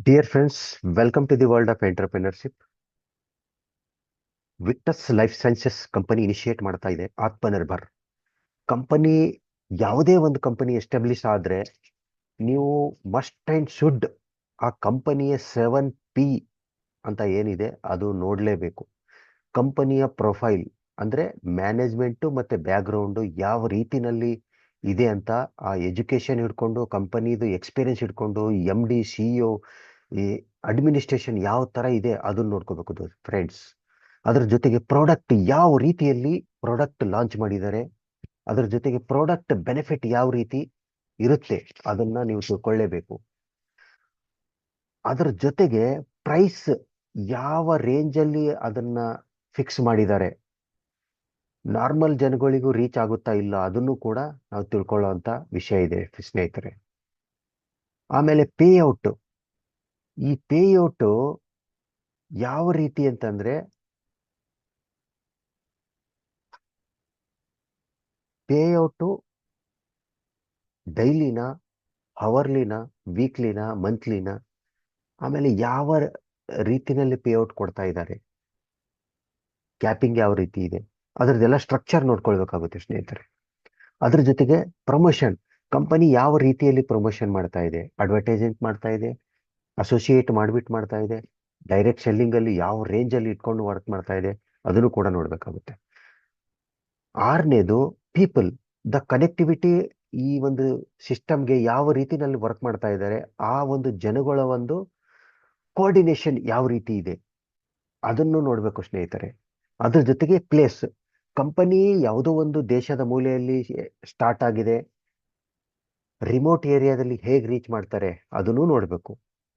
Dear friends, welcome to the world of entrepreneurship. Victus life sciences company initiate ಮಾಡ್ತಾ ಇದೆ Atmanirbhar company. ಯಾವುದೇ ಒಂದು company establish ಆದ್ರೆ ನೀವು ಮಸ್ಟ್ ಅಂಡ್ ಶುಡ್ ಆ ಕಂಪನಿಯ 7P ಅಂತ ಏನಿದೆ ಅದು ನೋಡ್ಲೇಬೇಕು. ಕಂಪನಿಯ ಪ್ರೊಫೈಲ್ ಅಂದ್ರೆ ಮ್ಯಾನೇಜ್ಮೆಂಟ್ ಮತ್ತೆ ಬ್ಯಾಕ್ಗ್ರೌಂಡ್ ಯಾವ ರೀತಿನಲ್ಲಿ ಇದೆ ಅಂತ, ಆ ಎಜುಕೇಶನ್ ಹಿಡ್ಕೊಂಡು ಕಂಪನಿದು ಎಕ್ಸ್ಪೀರಿಯನ್ಸ್ ಹಿಡ್ಕೊಂಡು MD CEO ಈ ಅಡ್ಮಿನಿಸ್ಟ್ರೇಷನ್ ಯಾವ ತರ ಇದೆ ಅದನ್ನ ನೋಡ್ಕೋಬೇಕು ಫ್ರೆಂಡ್ಸ್. ಅದ್ರ ಜೊತೆಗೆ ಪ್ರಾಡಕ್ಟ್ ಯಾವ ರೀತಿಯಲ್ಲಿ ಪ್ರಾಡಕ್ಟ್ ಲಾಂಚ್ ಮಾಡಿದ್ದಾರೆ, ಅದ್ರ ಜೊತೆಗೆ ಪ್ರಾಡಕ್ಟ್ ಬೆನಿಫಿಟ್ ಯಾವ ರೀತಿ ಇರುತ್ತೆ ಅದನ್ನ ನೀವು ತಿಳ್ಕೊಳ್ಳೇಬೇಕು. ಅದ್ರ ಜೊತೆಗೆ ಪ್ರೈಸ್ ಯಾವ ರೇಂಜ್ ಅಲ್ಲಿ ಅದನ್ನ ಫಿಕ್ಸ್ ಮಾಡಿದ್ದಾರೆ, ನಾರ್ಮಲ್ ಜನಗಳಿಗೂ ರೀಚ್ ಆಗುತ್ತಾ ಇಲ್ಲ ಅದನ್ನು ಕೂಡ ನಾವು ತಿಳ್ಕೊಳ್ಳುವಂತ ವಿಷಯ ಇದೆ ಸ್ನೇಹಿತರೆ. ಆಮೇಲೆ ಪೇಔಟ್, ಈ ಪೇಔಟ್ ಯಾವ ರೀತಿ ಅಂತಂದ್ರೆ ಪೇಔಟು ಡೈಲಿನ, ಅವರ್ಲಿನ, ವೀಕ್ಲಿನ, ಮಂತ್ಲಿನ, ಆಮೇಲೆ ಯಾವ ರೀತಿನಲ್ಲಿ ಪೇಔಟ್ ಕೊಡ್ತಾ ಇದ್ದಾರೆ, ಕ್ಯಾಪಿಂಗ್ ಯಾವ ರೀತಿ ಇದೆ, ಅದ್ರದ್ದೆಲ್ಲ ಸ್ಟ್ರಕ್ಚರ್ ನೋಡ್ಕೊಳ್ಬೇಕಾಗುತ್ತೆ ಸ್ನೇಹಿತರೆ. ಅದ್ರ ಜೊತೆಗೆ ಪ್ರಮೋಷನ್, ಕಂಪನಿ ಯಾವ ರೀತಿಯಲ್ಲಿ ಪ್ರಮೋಷನ್ ಮಾಡ್ತಾ ಇದೆ, ಅಡ್ವರ್ಟೈಸ್ಮೆಂಟ್ ಮಾಡ್ತಾ ಇದೆ, ಅಸೋಸಿಯೇಟ್ ಮಾಡ್ಬಿಟ್ಟು ಮಾಡ್ತಾ ಇದೆ, ಡೈರೆಕ್ಟ್ ಸೆಲ್ಲಿಂಗ್ ಅಲ್ಲಿ ಯಾವ ರೇಂಜ್ ಅಲ್ಲಿ ಇಟ್ಕೊಂಡು ವರ್ಕ್ ಮಾಡ್ತಾ ಇದೆ ಅದನ್ನು ಕೂಡ ನೋಡ್ಬೇಕಾಗುತ್ತೆ. ಆರನೇದು ಪೀಪಲ್, ದ ಕನೆಕ್ಟಿವಿಟಿ, ಈ ಒಂದು ಸಿಸ್ಟಮ್ಗೆ ಯಾವ ರೀತಿನಲ್ಲಿ ವರ್ಕ್ ಮಾಡ್ತಾ ಇದ್ದಾರೆ, ಆ ಒಂದು ಜನಗಳ ಒಂದು ಕೋಆರ್ಡಿನೇಷನ್ ಯಾವ ರೀತಿ ಇದೆ ಅದನ್ನು ನೋಡ್ಬೇಕು ಸ್ನೇಹಿತರೆ. ಅದ್ರ ಜೊತೆಗೆ ಪ್ಲೇಸ್, ಕಂಪನಿ ಯಾವುದೋ ಒಂದು ದೇಶದ ಮೂಲೆಯಲ್ಲಿ ಸ್ಟಾರ್ಟ್ ಆಗಿದೆ, ರಿಮೋಟ್ ಏರಿಯಾದಲ್ಲಿ ಹೇಗೆ ರೀಚ್ ಮಾಡ್ತಾರೆ ಅದನ್ನು ನೋಡ್ಬೇಕು.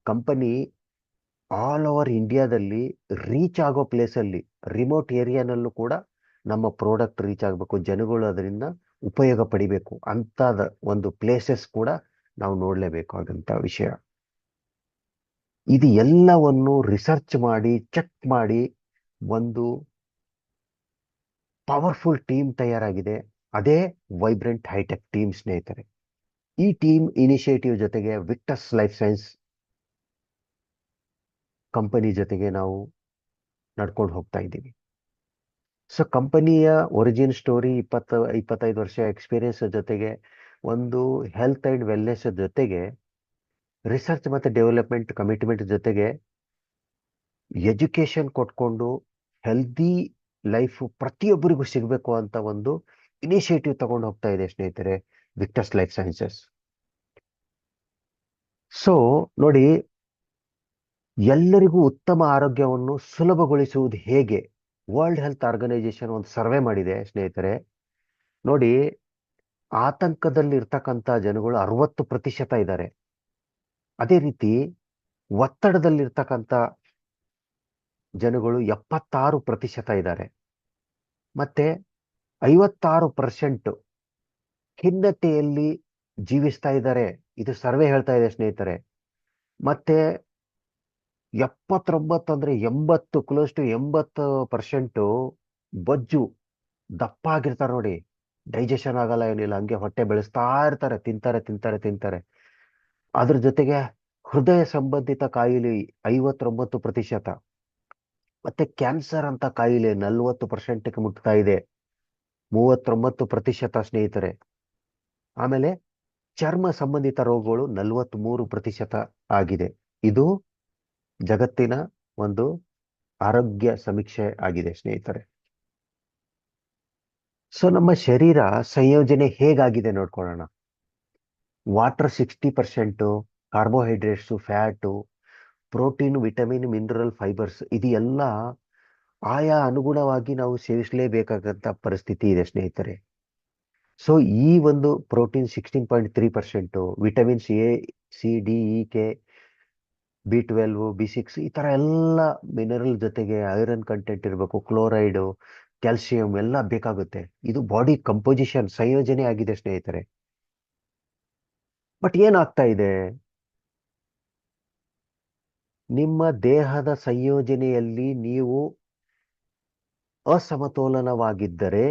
ಕಂಪನಿ ಆಲ್ ಓವರ್ ಇಂಡಿಯಾದಲ್ಲಿ ರೀಚ್ ಆಗೋ ಪ್ಲೇಸಲ್ಲಿ, ರಿಮೋಟ್ ಏರಿಯಾನಲ್ಲೂ ಕೂಡ ನಮ್ಮ ಪ್ರಾಡಕ್ಟ್ ರೀಚ್ ಆಗಬೇಕು, ಜನಗಳು ಅದರಿಂದ ಉಪಯೋಗ ಪಡಿಬೇಕು ಅಂತ ಒಂದು ಪ್ಲೇಸಸ್ ಕೂಡ ನಾವು ನೋಡ್ಲೇಬೇಕಾದಂತ ವಿಷಯ. ಇದು ಎಲ್ಲವನ್ನು ರಿಸರ್ಚ್ ಮಾಡಿ ಚೆಕ್ ಮಾಡಿ ಒಂದು ಪವರ್ಫುಲ್ ಟೀಮ್ ತಯಾರಾಗಿದೆ. ಅದೇ ವೈಬ್ರೆಂಟ್ ಹೈಟೆಕ್ ಟೀಮ್ ಸ್ನೇಹಿತರೆ. ಈ ಟೀಮ್ ಇನಿಷಿಯೇಟಿವ್ ಜೊತೆಗೆ ವಿಕ್ಟಸ್ ಲೈಫ್ ಸೈನ್ಸ್ ಕಂಪನಿ ಜೊತೆಗೆ ನಾವು ನಡ್ಕೊಂಡು ಹೋಗ್ತಾ ಇದ್ದೀವಿ. ಸೊ ಕಂಪನಿಯ ಒರಿಜಿನ್ ಸ್ಟೋರಿ, 25 ವರ್ಷ ಎಕ್ಸ್ಪೀರಿಯನ್ಸ್ ಜೊತೆಗೆ ಒಂದು ಹೆಲ್ತ್ ಅಂಡ್ ವೆಲ್ನೆಸ್ ಜೊತೆಗೆ ರಿಸರ್ಚ್ ಮತ್ತೆ ಡೆವಲಪ್ಮೆಂಟ್ ಕಮಿಟ್ಮೆಂಟ್ ಜೊತೆಗೆ ಎಜುಕೇಶನ್ ಕೊಟ್ಕೊಂಡು ಹೆಲ್ದಿ ಲೈಫ್ ಪ್ರತಿಯೊಬ್ಬರಿಗೂ ಸಿಗಬೇಕು ಅಂತ ಒಂದು ಇನಿಷಿಯೇಟಿವ್ ತಗೊಂಡು ಹೋಗ್ತಾ ಇದೆ ಸ್ನೇಹಿತರೆ ವಿಕ್ಟಸ್ ಲೈಫ್ ಸೈನ್ಸಸ್. ಸೊ ನೋಡಿ, ಎಲ್ಲರಿಗೂ ಉತ್ತಮ ಆರೋಗ್ಯವನ್ನು ಸುಲಭಗೊಳಿಸುವುದು ಹೇಗೆ, ವರ್ಲ್ಡ್ ಹೆಲ್ತ್ ಆರ್ಗನೈಸೇಷನ್ ಒಂದು ಸರ್ವೆ ಮಾಡಿದೆ ಸ್ನೇಹಿತರೆ. ನೋಡಿ, ಆತಂಕದಲ್ಲಿ ಇರ್ತಕ್ಕಂಥ ಜನಗಳು 60% ಇದ್ದಾರೆ. ಅದೇ ರೀತಿ ಒತ್ತಡದಲ್ಲಿರ್ತಕ್ಕಂಥ ಜನಗಳು 76% ಇದ್ದಾರೆ. ಮತ್ತೆ 56% ಖಿನ್ನತೆಯಲ್ಲಿ ಜೀವಿಸ್ತಾ ಇದ್ದಾರೆ. ಇದು ಸರ್ವೆ ಹೇಳ್ತಾ ಇದೆ ಸ್ನೇಹಿತರೆ. ಮತ್ತೆ 79 ಅಂದ್ರೆ 80, ಕ್ಲೋಸ್ ಟು 80% ಬೊಜ್ಜು, ದಪ್ಪ ಆಗಿರ್ತಾರೆ ನೋಡಿ. ಡೈಜೆಷನ್ ಆಗಲ್ಲ, ಏನಿಲ್ಲ, ಹಂಗೆ ಹೊಟ್ಟೆ ಬೆಳೆಸ್ತಾ ಇರ್ತಾರೆ, ತಿಂತಾರೆ ತಿಂತಾರೆ ತಿಂತಾರೆ. ಅದ್ರ ಜೊತೆಗೆ ಹೃದಯ ಸಂಬಂಧಿತ ಕಾಯಿಲೆ 59%, ಮತ್ತೆ ಕ್ಯಾನ್ಸರ್ ಅಂತ ಕಾಯಿಲೆ 40%ಕ್ಕೆ ಮುಟ್ತಾ ಇದೆ, 39% ಸ್ನೇಹಿತರೆ. ಆಮೇಲೆ ಚರ್ಮ ಸಂಬಂಧಿತ ರೋಗಗಳು 43% ಆಗಿದೆ. ಇದು ಜಗತ್ತಿನ ಒಂದು ಆರೋಗ್ಯ ಸಮೀಕ್ಷೆ ಆಗಿದೆ ಸ್ನೇಹಿತರೆ. ಸೊ ನಮ್ಮ ಶರೀರ ಸಂಯೋಜನೆ ಹೇಗಾಗಿದೆ ನೋಡ್ಕೊಳ್ಳೋಣ. Water 60%, carbohydrates, fat, protein, vitamin, mineral, fibres, ಇದು ಎಲ್ಲ ಆಯಾ ಅನುಗುಣವಾಗಿ ನಾವು ಸೇವಿಸಲೇಬೇಕಾದಂತ ಪರಿಸ್ಥಿತಿ ಇದೆ ಸ್ನೇಹಿತರೆ. ಸೊ ಈ ಒಂದು protein 16.3%, vitamins A, C, D, E, K, B12, B6, ಈ ತರ ಎಲ್ಲ ಮಿನರಲ್ ಜೊತೆಗೆ ಐರನ್ ಕಂಟೆಂಟ್ ಇರಬೇಕು, ಕ್ಲೋರೈಡ್, ಕ್ಯಾಲ್ಸಿಯಂ ಎಲ್ಲ ಬೇಕಾಗುತ್ತೆ. ಇದು ಬಾಡಿ ಕಂಪೋಸಿಷನ್ ಸಂಯೋಜನೆ ಆಗಿದೆ ಸ್ನೇಹಿತರೆ. ಬಟ್ ಏನಾಗ್ತಾ ಇದೆ, ನಿಮ್ಮ ದೇಹದ ಸಂಯೋಜನೆಯಲ್ಲಿ ನೀವು ಅಸಮತೋಲನವಾಗಿದ್ದರೆ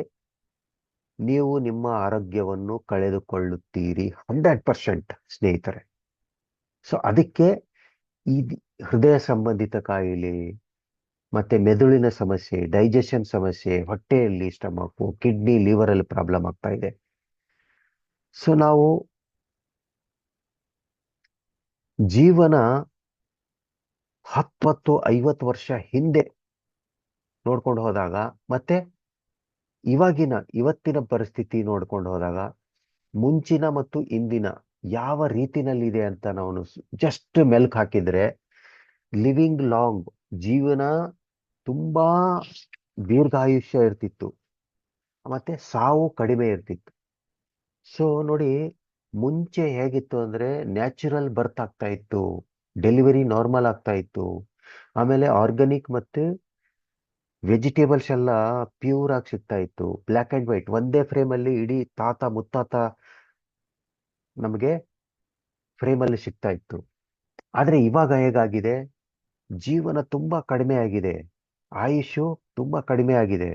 ನೀವು ನಿಮ್ಮ ಆರೋಗ್ಯವನ್ನು ಕಳೆದುಕೊಳ್ಳುತ್ತೀರಿ 100% ಸ್ನೇಹಿತರೆ. ಸೊ ಅದಕ್ಕೆ ಈ ಹೃದಯ ಸಂಬಂಧಿತ ಕಾಯಿಲೆ, ಮತ್ತೆ ಮೆದುಳಿನ ಸಮಸ್ಯೆ, ಡೈಜೆಷನ್ ಸಮಸ್ಯೆ, ಹೊಟ್ಟೆಯಲ್ಲಿ ಸ್ಟಮಕ್, ಕಿಡ್ನಿ, ಲಿವರ್ ಅಲ್ಲಿ ಪ್ರಾಬ್ಲಮ್ ಆಗ್ತಾ ಇದೆ. ಸೊ ನಾವು ಜೀವನ 50 ವರ್ಷ ಹಿಂದೆ ನೋಡ್ಕೊಂಡು ಹೋದಾಗ, ಮತ್ತೆ ಇವತ್ತಿನ ಪರಿಸ್ಥಿತಿ ನೋಡ್ಕೊಂಡು ಹೋದಾಗ, ಮುಂಚಿನ ಮತ್ತು ಇಂದಿನ ಯಾವ ರೀತಿನಲ್ಲಿದೆ ಅಂತ ನಾವು ಜಸ್ಟ್ ಮೆಲ್ಕ್ ಹಾಕಿದ್ರೆ, ಲಿವಿಂಗ್ ಲಾಂಗ್, ಜೀವನ ತುಂಬಾ ದೀರ್ಘಾಯುಷ್ಯ ಇರ್ತಿತ್ತು, ಮತ್ತೆ ಸಾವು ಕಡಿಮೆ ಇರ್ತಿತ್ತು. ಸೊ ನೋಡಿ, ಮುಂಚೆ ಹೇಗಿತ್ತು ಅಂದ್ರೆ ನ್ಯಾಚುರಲ್ ಬರ್ತ್ ಆಗ್ತಾ ಇತ್ತು, ಡೆಲಿವರಿ ನಾರ್ಮಲ್ ಆಗ್ತಾ ಇತ್ತು, ಆಮೇಲೆ ಆರ್ಗಾನಿಕ್ ಮತ್ತೆ ವೆಜಿಟೇಬಲ್ಸ್ ಎಲ್ಲ ಪ್ಯೂರ್ ಆಗಿ ಸಿಗ್ತಾ ಇತ್ತು, ಬ್ಲ್ಯಾಕ್ ಅಂಡ್ ವೈಟ್ ಒಂದೇ ಫ್ರೇಮ್ ಅಲ್ಲಿ ಇಡೀ ತಾತ ಮುತ್ತಾತ ನಮಗೆ ಫ್ರೇಮ್ ಅಲ್ಲಿ ಸಿಗ್ತಾ ಇತ್ತು. ಆದ್ರೆ ಇವಾಗ ಹೇಗಾಗಿದೆ, ಜೀವನ ತುಂಬಾ ಕಡಿಮೆ ಆಗಿದೆ, ಆಯುಷು ತುಂಬಾ ಕಡಿಮೆ ಆಗಿದೆ,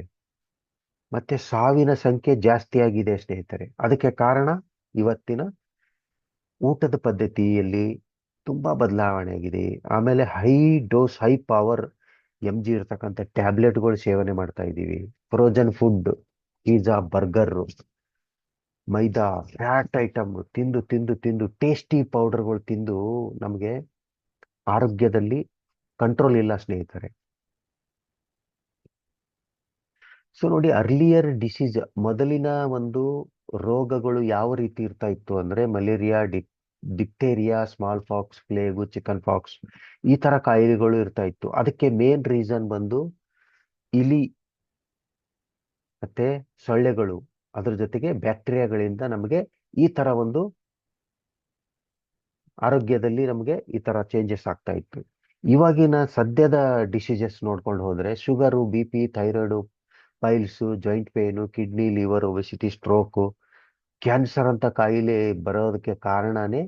ಮತ್ತೆ ಸಾವಿನ ಸಂಖ್ಯೆ ಜಾಸ್ತಿ ಆಗಿದೆ ಸ್ನೇಹಿತರೆ. ಅದಕ್ಕೆ ಕಾರಣ ಇವತ್ತಿನ ಊಟದ ಪದ್ಧತಿಯಲ್ಲಿ ತುಂಬಾ ಬದಲಾವಣೆ ಆಗಿದೆ. ಆಮೇಲೆ high dose, high power MG ಇರ್ತಕ್ಕಂಥ ಟ್ಯಾಬ್ಲೆಟ್ಗಳು ಸೇವನೆ ಮಾಡ್ತಾ ಇದ್ದೀವಿ. ಫ್ರೋಜನ್ ಫುಡ್, ಪಿಜ್ಜಾ, ಬರ್ಗರ್, ಮೈದಾ, ಫ್ಯಾಟ್ ಐಟಮ್ ತಿಂದು ತಿಂದು ತಿಂದು, ಟೇಸ್ಟಿ ಪೌಡರ್ಗಳು ತಿಂದು ನಮಗೆ ಆರೋಗ್ಯದಲ್ಲಿ ಕಂಟ್ರೋಲ್ ಇಲ್ಲ ಸ್ನೇಹಿತರೆ. ಸೊ ನೋಡಿ, ಅರ್ಲಿಯರ್ ಡಿಸೀಸ್, ಮೊದಲಿನ ಒಂದು ರೋಗಗಳು ಯಾವ ರೀತಿ ಇರ್ತಾ ಇತ್ತು ಅಂದ್ರೆ malaria, diphtheria, small pox, plague, chicken pox, ಈ ತರ ಕಾಯಿಲೆಗಳು ಇರ್ತಾ ಇತ್ತು. ಅದಕ್ಕೆ ಮೇನ್ ರೀಸನ್ ಬಂದು ಇಲಿ ಮತ್ತೆ ಸೊಳ್ಳೆಗಳು, ಅದ್ರ ಜೊತೆಗೆ ಬ್ಯಾಕ್ಟೀರಿಯಾಗಳಿಂದ ನಮಗೆ ಈ ತರ ಒಂದು ಆರೋಗ್ಯದಲ್ಲಿ ನಮಗೆ ಈ ತರ ಚೇಂಜಸ್ ಆಗ್ತಾ ಇತ್ತು. ಇವಾಗಿನ ಸದ್ಯದ ಡಿಸೀಸಸ್ ನೋಡ್ಕೊಂಡು ಹೋದ್ರೆ sugar, BP, thyroid, piles, joint pain, kidney, liver, obesity, stroke, cancer ಅಂತ ಕಾಯಿಲೆ ಬರೋದಕ್ಕೆ ಕಾರಣನೇ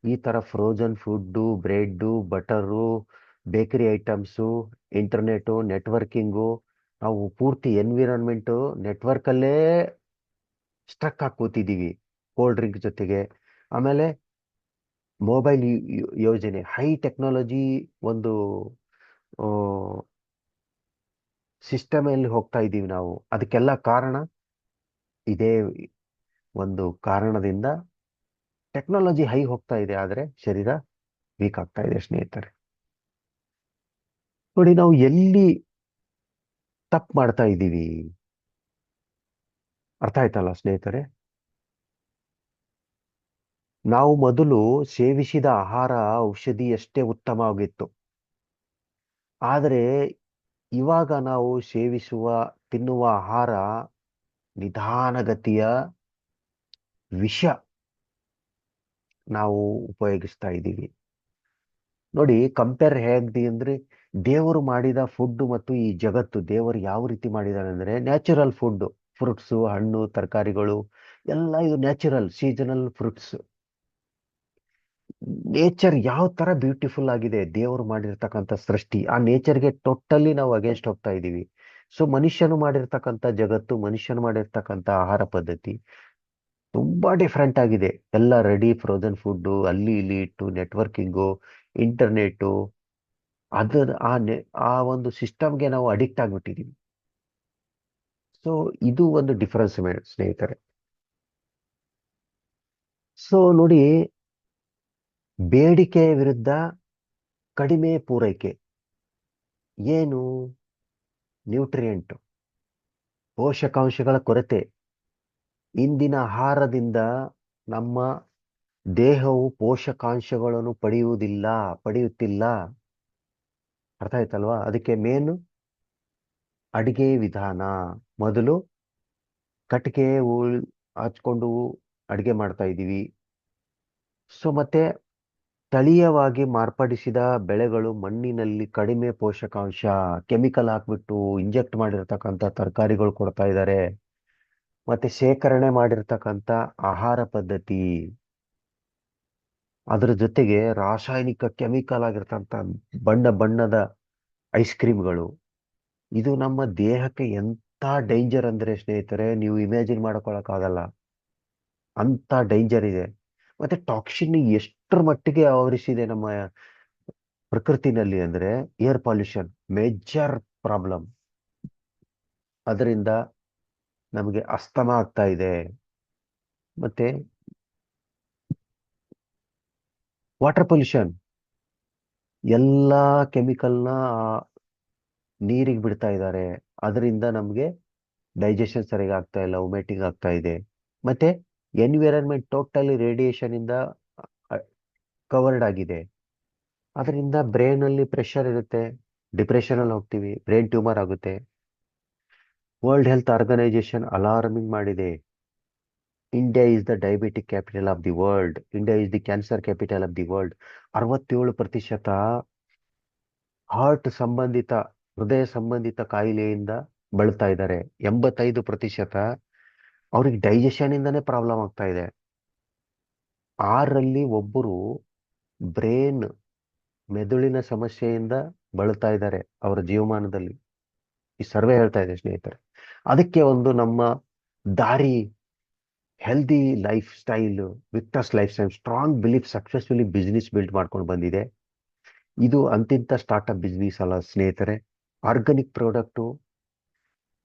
ಈ ತರ frozen food, bread, butter, bakery items, internet, networking. ನಾವು ಪೂರ್ತಿ ಎನ್ವಿರಾನ್ಮೆಂಟು ನೆಟ್ವರ್ಕಲ್ಲೇ ಸ್ಟ್ರಕ್ ಆಗಿ ಕೂತಿದ್ದೀವಿ ಕೋಲ್ಡ್ ಡ್ರಿಂಕ್ ಜೊತೆಗೆ. ಆಮೇಲೆ ಮೊಬೈಲ್ ಯೋಜನೆ, ಹೈ ಟೆಕ್ನಾಲಜಿ ಒಂದು ಸಿಸ್ಟಮ್ ಅಲ್ಲಿ ಹೋಗ್ತಾ ಇದ್ದೀವಿ ನಾವು. ಅದಕ್ಕೆಲ್ಲ ಕಾರಣ ಇದೇ ಒಂದು ಕಾರಣದಿಂದ ಟೆಕ್ನಾಲಜಿ ಹೈ ಹೋಗ್ತಾ ಇದೆ, ಆದ್ರೆ ಶರೀರ ವೀಕ್ ಆಗ್ತಾ ಇದೆ ಸ್ನೇಹಿತರೆ. ನೋಡಿ, ನಾವು ಎಲ್ಲಿ ತಪ್ಪು ಮಾಡ್ತಾ ಇದ್ದೀವಿ ಅರ್ಥ ಆಯ್ತಲ್ಲ ಸ್ನೇಹಿತರೆ. ನಾವು ಮೊದಲು ಸೇವಿಸಿದ ಆಹಾರ ಔಷಧಿಯಷ್ಟೇ ಉತ್ತಮವಾಗಿತ್ತು, ಆದರೆ ಇವಾಗ ನಾವು ತಿನ್ನುವ ಆಹಾರ ನಿಧಾನಗತಿಯ ವಿಷ ನಾವು ಉಪಯೋಗಿಸ್ತಾ ಇದ್ದೀವಿ. ನೋಡಿ, ಕಂಪೇರ್ ಹೇಗ್ದಿ ಅಂದ್ರೆ ದೇವರು ಮಾಡಿದ ಫುಡ್ ಮತ್ತು ಈ ಜಗತ್ತು, ದೇವರು ಯಾವ ರೀತಿ ಮಾಡಿದಾನೆ ಅಂದ್ರೆ ನ್ಯಾಚುರಲ್ ಫುಡ್, ಫ್ರೂಟ್ಸು, ಹಣ್ಣು, ತರಕಾರಿಗಳು ಎಲ್ಲ ಇದು ನ್ಯಾಚುರಲ್ ಸೀಸನಲ್ ಫ್ರೂಟ್ಸ್. ನೇಚರ್ ಯಾವ ತರ ಬ್ಯೂಟಿಫುಲ್ ಆಗಿದೆ, ದೇವರು ಮಾಡಿರ್ತಕ್ಕಂಥ ಸೃಷ್ಟಿ, ಆ ನೇಚರ್ಗೆ ಟೋಟಲಿ ನಾವು ಅಗೇನ್ಸ್ಟ್ ಹೋಗ್ತಾ ಇದ್ದೀವಿ. ಸೊ ಮನುಷ್ಯನು ಮಾಡಿರ್ತಕ್ಕಂಥ ಜಗತ್ತು, ಮನುಷ್ಯನು ಮಾಡಿರ್ತಕ್ಕಂಥ ಆಹಾರ ಪದ್ಧತಿ ತುಂಬಾ ಡಿಫ್ರೆಂಟ್ ಆಗಿದೆ. ಎಲ್ಲ ರೆಡಿ ಫ್ರೋಜನ್ ಫುಡ್ ಅಲ್ಲಿ ಇಲ್ಲಿ ಇಟ್ಟು ನೆಟ್ವರ್ಕಿಂಗು, ಇಂಟರ್ನೆಟ್ಟು, ಅದರ ಆ ಒಂದು ಸಿಸ್ಟಮ್ಗೆ ನಾವು ಅಡಿಕ್ಟ್ ಆಗ್ಬಿಟ್ಟಿದೀವಿ. ಸೊ ಇದು ಒಂದು ಡಿಫರೆನ್ಸ್ ಸ್ನೇಹಿತರೆ. ಸೊ ನೋಡಿ, ಬೇಡಿಕೆ ವಿರುದ್ಧ ಕಡಿಮೆ ಪೂರೈಕೆ, ಏನು ನ್ಯೂಟ್ರಿಯೆಂಟ್, ಪೋಷಕಾಂಶಗಳ ಕೊರತೆ. ಇಂದಿನ ಆಹಾರದಿಂದ ನಮ್ಮ ದೇಹವು ಪೋಷಕಾಂಶಗಳನ್ನು ಪಡೆಯುತ್ತಿಲ್ಲ. ಅರ್ಥ ಆಯ್ತಲ್ವಾ. ಅದಕ್ಕೆ ಮೇನ್ ಅಡಿಗೆ ವಿಧಾನ. ಮೊದಲು ಕಟ್ಟಿಗೆ ಹಚ್ಕೊಂಡು ಅಡಿಗೆ ಮಾಡ್ತಾ ಇದ್ದೀವಿ. ಸೊ ಮತ್ತೆ ತಳೀಯವಾಗಿ ಮಾರ್ಪಡಿಸಿದ ಬೆಳೆಗಳು, ಮಣ್ಣಿನಲ್ಲಿ ಕಡಿಮೆ ಪೋಷಕಾಂಶ, ಕೆಮಿಕಲ್ ಹಾಕ್ಬಿಟ್ಟು ಇಂಜೆಕ್ಟ್ ಮಾಡಿರ್ತಕ್ಕಂಥ ತರಕಾರಿಗಳು ಕೊಡ್ತಾ ಇದ್ದಾರೆ. ಮತ್ತೆ ಶೇಖರಣೆ ಮಾಡಿರ್ತಕ್ಕಂಥ ಆಹಾರ ಪದ್ಧತಿ, ಅದ್ರ ಜೊತೆಗೆ ರಾಸಾಯನಿಕ ಕೆಮಿಕಲ್ ಆಗಿರ್ತಕ್ಕಂಥ ಬಣ್ಣ ಬಣ್ಣದ ಐಸ್ ಕ್ರೀಮ್ಗಳು. ಇದು ನಮ್ಮ ದೇಹಕ್ಕೆ ಎಂತ ಡೇಂಜರ್ ಅಂದ್ರೆ ಸ್ನೇಹಿತರೆ, ನೀವು ಇಮ್ಯಾಜಿನ್ ಮಾಡ್ಕೊಳಕ್ಕಾಗಲ್ಲ, ಅಂತ ಡೇಂಜರ್ ಇದೆ. ಮತ್ತೆ ಟಾಕ್ಸಿನ್ ಎಷ್ಟರ ಮಟ್ಟಿಗೆ ಆವರಿಸಿದೆ ನಮ್ಮ ಪ್ರಕೃತಿನಲ್ಲಿ ಅಂದ್ರೆ ಏರ್ ಪೊಲ್ಯೂಷನ್ ಮೇಜರ್ ಪ್ರಾಬ್ಲಮ್. ಅದರಿಂದ ನಮಗೆ ಅಸ್ತಮ ಆಗ್ತಾ ಇದೆ. ಮತ್ತೆ ವಾಟರ್ ಪೊಲ್ಯೂಷನ್, ಎಲ್ಲಾ ಕೆಮಿಕಲ್ನ ನೀರಿಗೆ ಬಿಡ್ತಾ ಇದ್ದಾರೆ. ಅದರಿಂದ ನಮಗೆ ಡೈಜೆಷನ್ ಸರಿಯಾಗಿ ಆಗ್ತಾ ಇಲ್ಲ, ವೊಮಿಟಿಂಗ್ ಆಗ್ತಾ ಇದೆ. ಮತ್ತೆ ಎನ್ವಿರಾನ್ಮೆಂಟ್ ಟೋಟಲಿ ರೇಡಿಯೇಷನ್ ಇಂದ ಕವರ್ಡ್ ಆಗಿದೆ. ಅದರಿಂದ ಬ್ರೈನ್ ಅಲ್ಲಿ ಪ್ರೆಷರ್ ಇರುತ್ತೆ, ಡಿಪ್ರೆಷನ್ ಅಲ್ಲಿ ಹೋಗ್ತೀವಿ, ಬ್ರೈನ್ ಟ್ಯೂಮರ್ ಆಗುತ್ತೆ. ವರ್ಲ್ಡ್ ಹೆಲ್ತ್ ಆರ್ಗನೈಸೇಷನ್ ಅಲಾರ್ಮಿಂಗ್ ಮಾಡಿದೆ. India is the diabetic capital of the world, India is the cancer capital of the world. 67% heart ಸಂಬಂಧಿತ, ಹೃದಯ ಸಂಬಂಧಿತ ಕಾಯಿಲೆಯಿಂದ ಬಳಲ್ತಾ ಇದ್ದಾರೆ. 85% ಅವ್ರಿಗೆ ಡೈಜೆಷನ್ ಇಂದಾನೇ ಪ್ರಾಬ್ಲಮ್ ಆಗ್ತಾ ಇದೆ. 6ರಲ್ಲಿ ಒಬ್ಬರು ಬ್ರೇನ್, ಮೆದುಳಿನ ಸಮಸ್ಯೆಯಿಂದ ಬಳಲ್ತಾ ಇದ್ದಾರೆ ಅವರ ಜೀವಮಾನದಲ್ಲಿ. ಈ ಸರ್ವೆ ಹೇಳ್ತಾ ಇದೆ ಸ್ನೇಹಿತರೆ. ಅದಕ್ಕೆ ಒಂದು ನಮ್ಮ ದಾರಿ, healthy life style, Victus life style, strong belief, successfully business build ಮಾಡ್ಕೊಂಡು ಬಂದಿದೆ. ಇದು ಅಂತಿಂತ ಸ್ಟಾರ್ಟ್ಅಪ್ ಬಿಸ್ನೆಸ್ ಅಲ್ಲ ಸ್ನೇಹಿತರೆ. ಆರ್ಗಾನಿಕ್ ಪ್ರಾಡಕ್ಟು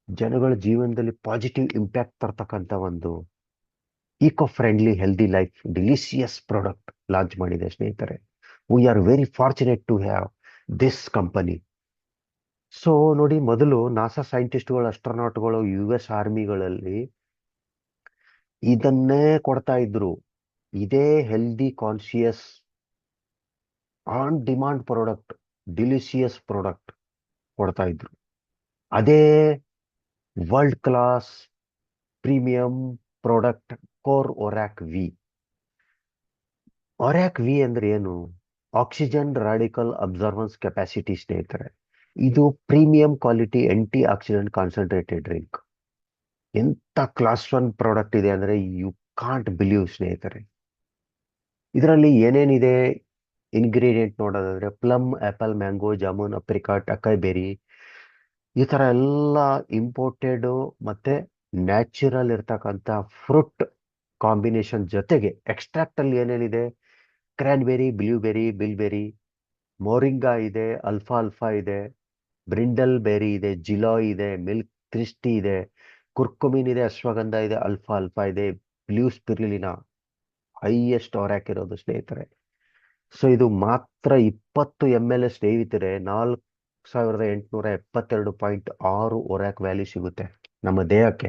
ಜನಗಳ ಜೀವನದಲ್ಲಿ ಪಾಸಿಟಿವ್ ಇಂಪ್ಯಾಕ್ಟ್ ತರ್ತಕ್ಕಂಥ ಒಂದು eco friendly healthy life delicious product launch ಮಾಡಿದೆ ಸ್ನೇಹಿತರೆ. We are very fortunate to have this company. So ನೋಡಿ, ಮೊದಲು ನಾಸಾ ಸೈಂಟಿಸ್ಟ್ಗಳು, ಅಸ್ಟ್ರೋನಾಟ್ಗಳು, US ಆರ್ಮಿಗಳಲ್ಲಿ ಇದನ್ನೇ ಕೊಡ್ತಾ ಇದ್ರು. ಇದೇ healthy conscious on demand product, delicious product ಕೊಡ್ತಾ ಇದ್ರು. ಅದೇ world class premium product core ORAC V. ORAC V ಅಂದ್ರೆ ಏನು? ಆಕ್ಸಿಜನ್ ರಾಡಿಕಲ್ ಅಬ್ಸರ್ವೆನ್ಸ್ ಕೆಪಾಸಿಟಿ ಸ್ನೇಹಿತರೆ. ಇದು premium quality antioxidant concentrated drink. ಎಂತ ಕ್ಲಾಸ್ 1 ಪ್ರಾಡಕ್ಟ್ ಇದೆ ಅಂದ್ರೆ ಯು ಕಾಂಟ್ ಬಿಲೀವ್ ಸ್ನೇಹಿತರೆ. ಇದರಲ್ಲಿ ಏನೇನಿದೆ ಇಂಗ್ರೀಡಿಯೆಂಟ್ ನೋಡೋದಾದ್ರೆ, plum, apple, mango, jamun, apricot, acai berry, ಈ ತರ ಎಲ್ಲ ಇಂಪೋರ್ಟೆಡ್ ಮತ್ತೆ ನ್ಯಾಚುರಲ್ ಇರ್ತಕ್ಕಂಥ ಫ್ರೂಟ್ ಕಾಂಬಿನೇಷನ್ ಜೊತೆಗೆ ಎಕ್ಸ್ಟ್ರಾಕ್ಟ್ ಅಲ್ಲಿ ಏನೇನಿದೆ, ಕ್ರ್ಯಾನ್ಬೆರಿ, ಬ್ಲೂಬೆರಿ, ಬಿಲ್ಬೆರಿ, ಮೋರಿಂಗಾ ಇದೆ, ಅಲ್ಫಾ ಅಲ್ಫಾ ಇದೆ, ಬ್ರಿಂಡಲ್ ಬೆರಿ ಇದೆ, ಜಿಲಾಯ್ ಇದೆ, ಮಿಲ್ಕ್ ಕ್ರಿಸ್ಟಿ ಇದೆ, ಕುರ್ಕುಮಿನ್ ಇದೆ, ಅಶ್ವಗಂಧ ಇದೆ, ಅಲ್ಫಾ ಅಲ್ಫಾ ಇದೆ, ಬ್ಲೂ ಸ್ಪಿರುಲಿನಾ ಹೈಯೆಸ್ಟ್ ಒರಾಕ್ ಇರೋದು ಸ್ನೇಹಿತರೆ. ಸೊ ಇದು ಮಾತ್ರ 20 ml ಸ್ನೇಹಿತರೆ 4872.6 ಒರಾಕ್ ವ್ಯಾಲ್ಯೂ ಸಿಗುತ್ತೆ ನಮ್ಮ ದೇಹಕ್ಕೆ.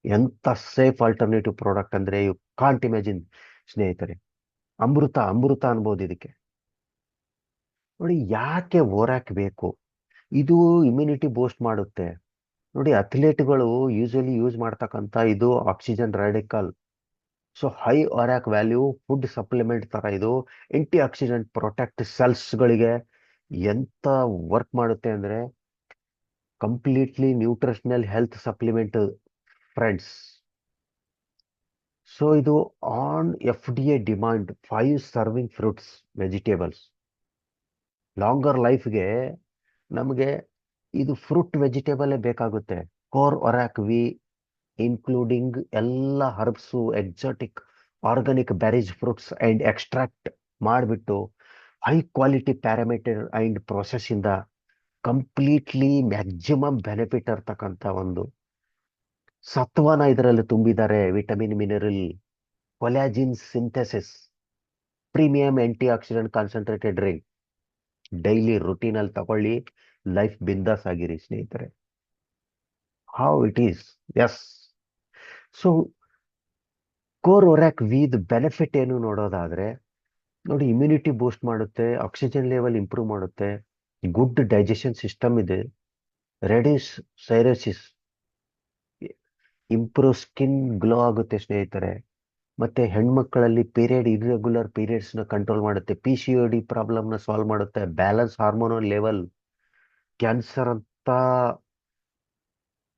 ಎಂತ ಸೇಫ್ ಆಲ್ಟರ್ನೇಟಿವ್ ಪ್ರಾಡಕ್ಟ್ ಅಂದ್ರೆ ಯು ಕಾಂಟ್ ಇಮ್ಯಾಜಿನ್ ಸ್ನೇಹಿತರೆ. ಅಮೃತ ಅಮೃತ ಅನ್ಬೋದು ಇದಕ್ಕೆ. ನೋಡಿ, ಯಾಕೆ ಒರಾಕ್ ಬೇಕು? ಇದು ಇಮ್ಯುನಿಟಿ ಬೂಸ್ಟ್ ಮಾಡುತ್ತೆ. ನೋಡಿ, ಅಥ್ಲೇಟ್ಗಳು ಯೂಶಲಿ ಯೂಸ್ ಮಾಡ್ತಕ್ಕಂಥ ಇದು oxygen radical. So high ORAC value food supplement ತರ ಇದು ಆಂಟಿ ಆಕ್ಸಿಡೆಂಟ್ ಪ್ರೊಟೆಕ್ಟ್ ಸೆಲ್ಸ್ಗಳಿಗೆ ಎಂತ ವರ್ಕ್ ಮಾಡುತ್ತೆ ಅಂದ್ರೆ completely nutritional health supplement friends. So ಇದು on FDA demand 5 serving fruits vegetables. Longer ಲೈಫ್ಗೆ ನಮಗೆ ಇದು ಫ್ರೂಟ್ ವೆಜಿಟೇಬಲ್ ಬೇಕಾಗುತ್ತೆ. ಕೋರ್ ಒರಾಕ್ ವಿ ಇನ್ಕ್ಲೂಡಿಂಗ್ ಎಲ್ಲ herbs, exotic organic barrage fruits and extract ಮಾಡಿಬಿಟ್ಟು high quality parameter and process ಇಂದ completely maximum benefit ಇರ್ತಕ್ಕಂಥ ಒಂದು ಸತ್ವನ ಇದರಲ್ಲಿ ತುಂಬಿದ್ದಾರೆ. Vitamin, mineral, collagen synthesis, premium antioxidant concentrated drink. Daily routine ಅಲ್ಲಿ ತಗೊಳ್ಳಿ, ಲೈಫ್ ಬಿಂದಾಸ್ ಆಗಿರಿ ಸ್ನೇಹಿತರೆ. How it is. Yes. So core ORAC with benefit ಏನು ನೋಡೋದಾದ್ರೆ, ನೋಡಿ, ಇಮ್ಯುನಿಟಿ ಬೂಸ್ಟ್ ಮಾಡುತ್ತೆ, ಆಕ್ಸಿಜನ್ ಲೆವೆಲ್ ಇಂಪ್ರೂವ್ ಮಾಡುತ್ತೆ, ಗುಡ್ ಡೈಜೆಷನ್ ಸಿಸ್ಟಮ್ ಇದೆ, reduce cirrhosis, improve skin glow ಆಗುತ್ತೆ ಸ್ನೇಹಿತರೆ. ಮತ್ತೆ ಹೆಣ್ಮಕ್ಕಳಲ್ಲಿ ಪೀರಿಯಡ್ ಇರ್ರೆಗ್ಯುಲರ್ ಪೀರಿಯಡ್ಸ್ ನ ಕಂಟ್ರೋಲ್ ಮಾಡುತ್ತೆ, PCOD ಪ್ರಾಬ್ಲಮ್ ನ ಸಾಲ್ವ್ ಮಾಡುತ್ತೆ, ಬ್ಯಾಲೆನ್ಸ್ ಹಾರ್ಮೋನಲ್ ಲೆವೆಲ್, ಕ್ಯಾನ್ಸರ್ ಅಂತ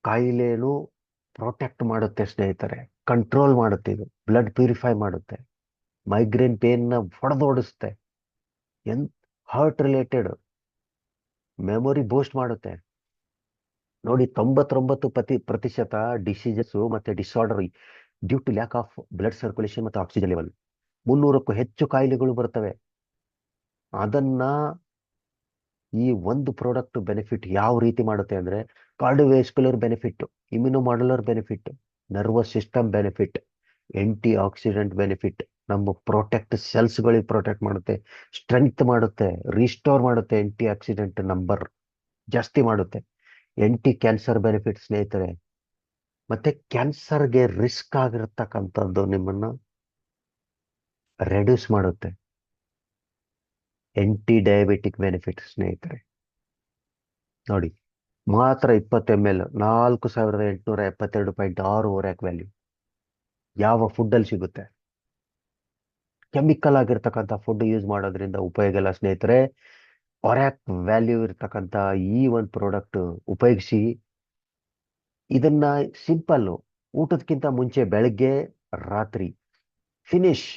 ಕಾಯಿಲೆನು ಪ್ರೊಟೆಕ್ಟ್ ಮಾಡುತ್ತೆ ಸ್ನೇಹಿತರೆ, ಕಂಟ್ರೋಲ್ ಮಾಡುತ್ತೆ. ಇದು ಬ್ಲಡ್ ಪ್ಯೂರಿಫೈ ಮಾಡುತ್ತೆ, ಮೈಗ್ರೇನ್ ಪೇನ್ ನ ಹೊಡೆದೋಡಿಸುತ್ತೆ, ಎನ್ ಹಾರ್ಟ್ ರಿಲೇಟೆಡ್ ಮೆಮೊರಿ ಬೂಸ್ಟ್ ಮಾಡುತ್ತೆ. ನೋಡಿ, 99% ಡಿಸೀಸಸ್ ಮತ್ತೆ disorder due to lack of blood circulation ಮತ್ತು ಆಕ್ಸಿಜನ್ ಲೆವೆಲ್. 300ಕ್ಕೂ ಹೆಚ್ಚು ಕಾಯಿಲೆಗಳು ಬರ್ತವೆ. ಅದನ್ನ ಈ ಒಂದು ಪ್ರಾಡಕ್ಟ್ ಬೆನಿಫಿಟ್ ಯಾವ ರೀತಿ ಮಾಡುತ್ತೆ ಅಂದ್ರೆ cardiovascular benefit, immunomodulator benefit, nervous system benefit, antioxidant benefit, ನಮ್ಮ ಸೆಲ್ಸ್ಗಳಿಗೆ ಪ್ರೊಟೆಕ್ಟ್ ಮಾಡುತ್ತೆ, ಸ್ಟ್ರೆಂತ್ ಮಾಡುತ್ತೆ, ರಿಸ್ಟೋರ್ ಮಾಡುತ್ತೆ, ಆಂಟಿ ಆಕ್ಸಿಡೆಂಟ್ ನಂಬರ್ ಜಾಸ್ತಿ ಮಾಡುತ್ತೆ, ಆಂಟಿ ಕ್ಯಾನ್ಸರ್ ಬೆನಿಫಿಟ್ ಸ್ನೇಹಿತರೆ. ಮತ್ತೆ ಕ್ಯಾನ್ಸರ್ಗೆ ರಿಸ್ಕ್ ಆಗಿರತಕ್ಕಂಥದ್ದು ನಿಮ್ಮನ್ನ ರೆಡ್ಯೂಸ್ ಮಾಡುತ್ತೆ. ಆಂಟಿ ಡಯಾಬಿಟಿಕ್ ಬೆನಿಫಿಟ್ ಸ್ನೇಹಿತರೆ. ನೋಡಿ, ಮಾತ್ರ 20 ml 4872.6 ಓರ್ಯಾಕ್ ವ್ಯಾಲ್ಯೂ. ಯಾವ ಫುಡ್ ಅಲ್ಲಿ ಸಿಗುತ್ತೆ? ಕೆಮಿಕಲ್ ಆಗಿರ್ತಕ್ಕಂಥ ಫುಡ್ ಯೂಸ್ ಮಾಡೋದ್ರಿಂದ ಉಪಯೋಗ ಇಲ್ಲ ಸ್ನೇಹಿತರೆ. ಒರ್ಯಾಕ್ ವ್ಯಾಲ್ಯೂ ಇರ್ತಕ್ಕಂಥ ಈ ಒಂದು ಪ್ರಾಡಕ್ಟ್ ಉಪಯೋಗಿಸಿ. ಇದನ್ನ ಸಿಂಪಲ್, ಊಟದಕ್ಕಿಂತ ಮುಂಚೆ ಬೆಳಗ್ಗೆ ರಾತ್ರಿ ಫಿನಿಶ್.